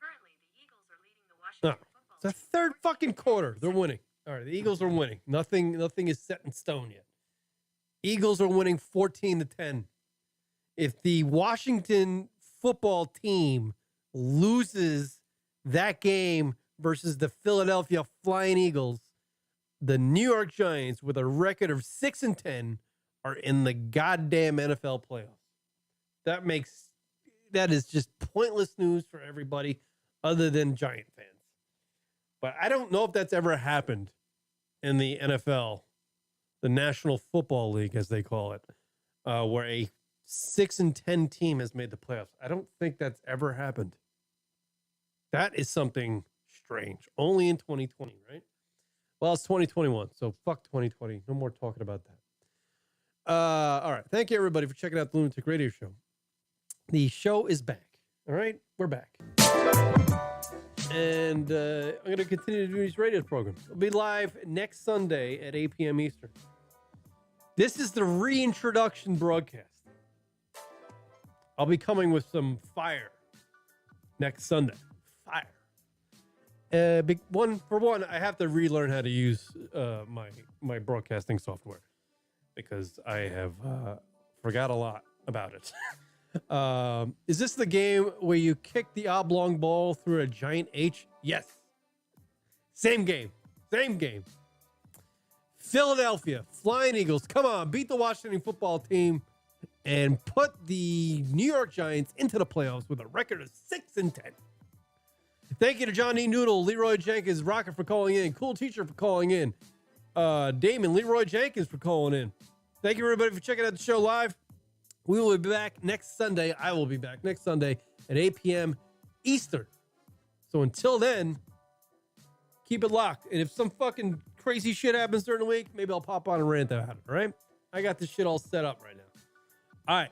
Currently, the Eagles are leading the Washington football It's the third fucking quarter. They're winning. All right, the Eagles are winning. Nothing is set in stone yet. Eagles are winning 14-10. If the Washington football team loses that game versus the Philadelphia Flying Eagles, the New York Giants, with a record of 6-10, are in the goddamn NFL playoffs. That is just pointless news for everybody other than Giant fans. But I don't know if that's ever happened in the NFL, the National Football League, as they call it, where a 6-10 team has made the playoffs. I don't think that's ever happened. That is something strange. Only in 2020, right? Well, it's 2021, so fuck 2020. No more talking about that. All right. Thank you, everybody, for checking out the Lunatic Radio Show. The show is back. All right? We're back. And I'm going to continue to do these radio programs. We'll be live next Sunday at 8 p.m. Eastern. This is the Reintroduction broadcast. I'll be coming with some fire next Sunday. Fire. For one, I have to relearn how to use my broadcasting software because I have forgot a lot about it. Is this the game where you kick the oblong ball through a giant H? Yes. Same game. Philadelphia Flying Eagles, come on, beat the Washington football team and put the New York Giants into the playoffs with a record of 6-10. Thank you to John E. Noodle, Leeroy Jenkins, Rocket for calling in, Cool Teacher for calling in, Damon, Leeroy Jenkins for calling in. Thank you, everybody, for checking out the show live. We will be back next Sunday. I will be back next Sunday at 8 p.m. Eastern. So until then, keep it locked. And if some fucking crazy shit happens during the week, maybe I'll pop on and rant about it, all right? I got this shit all set up right now. All right.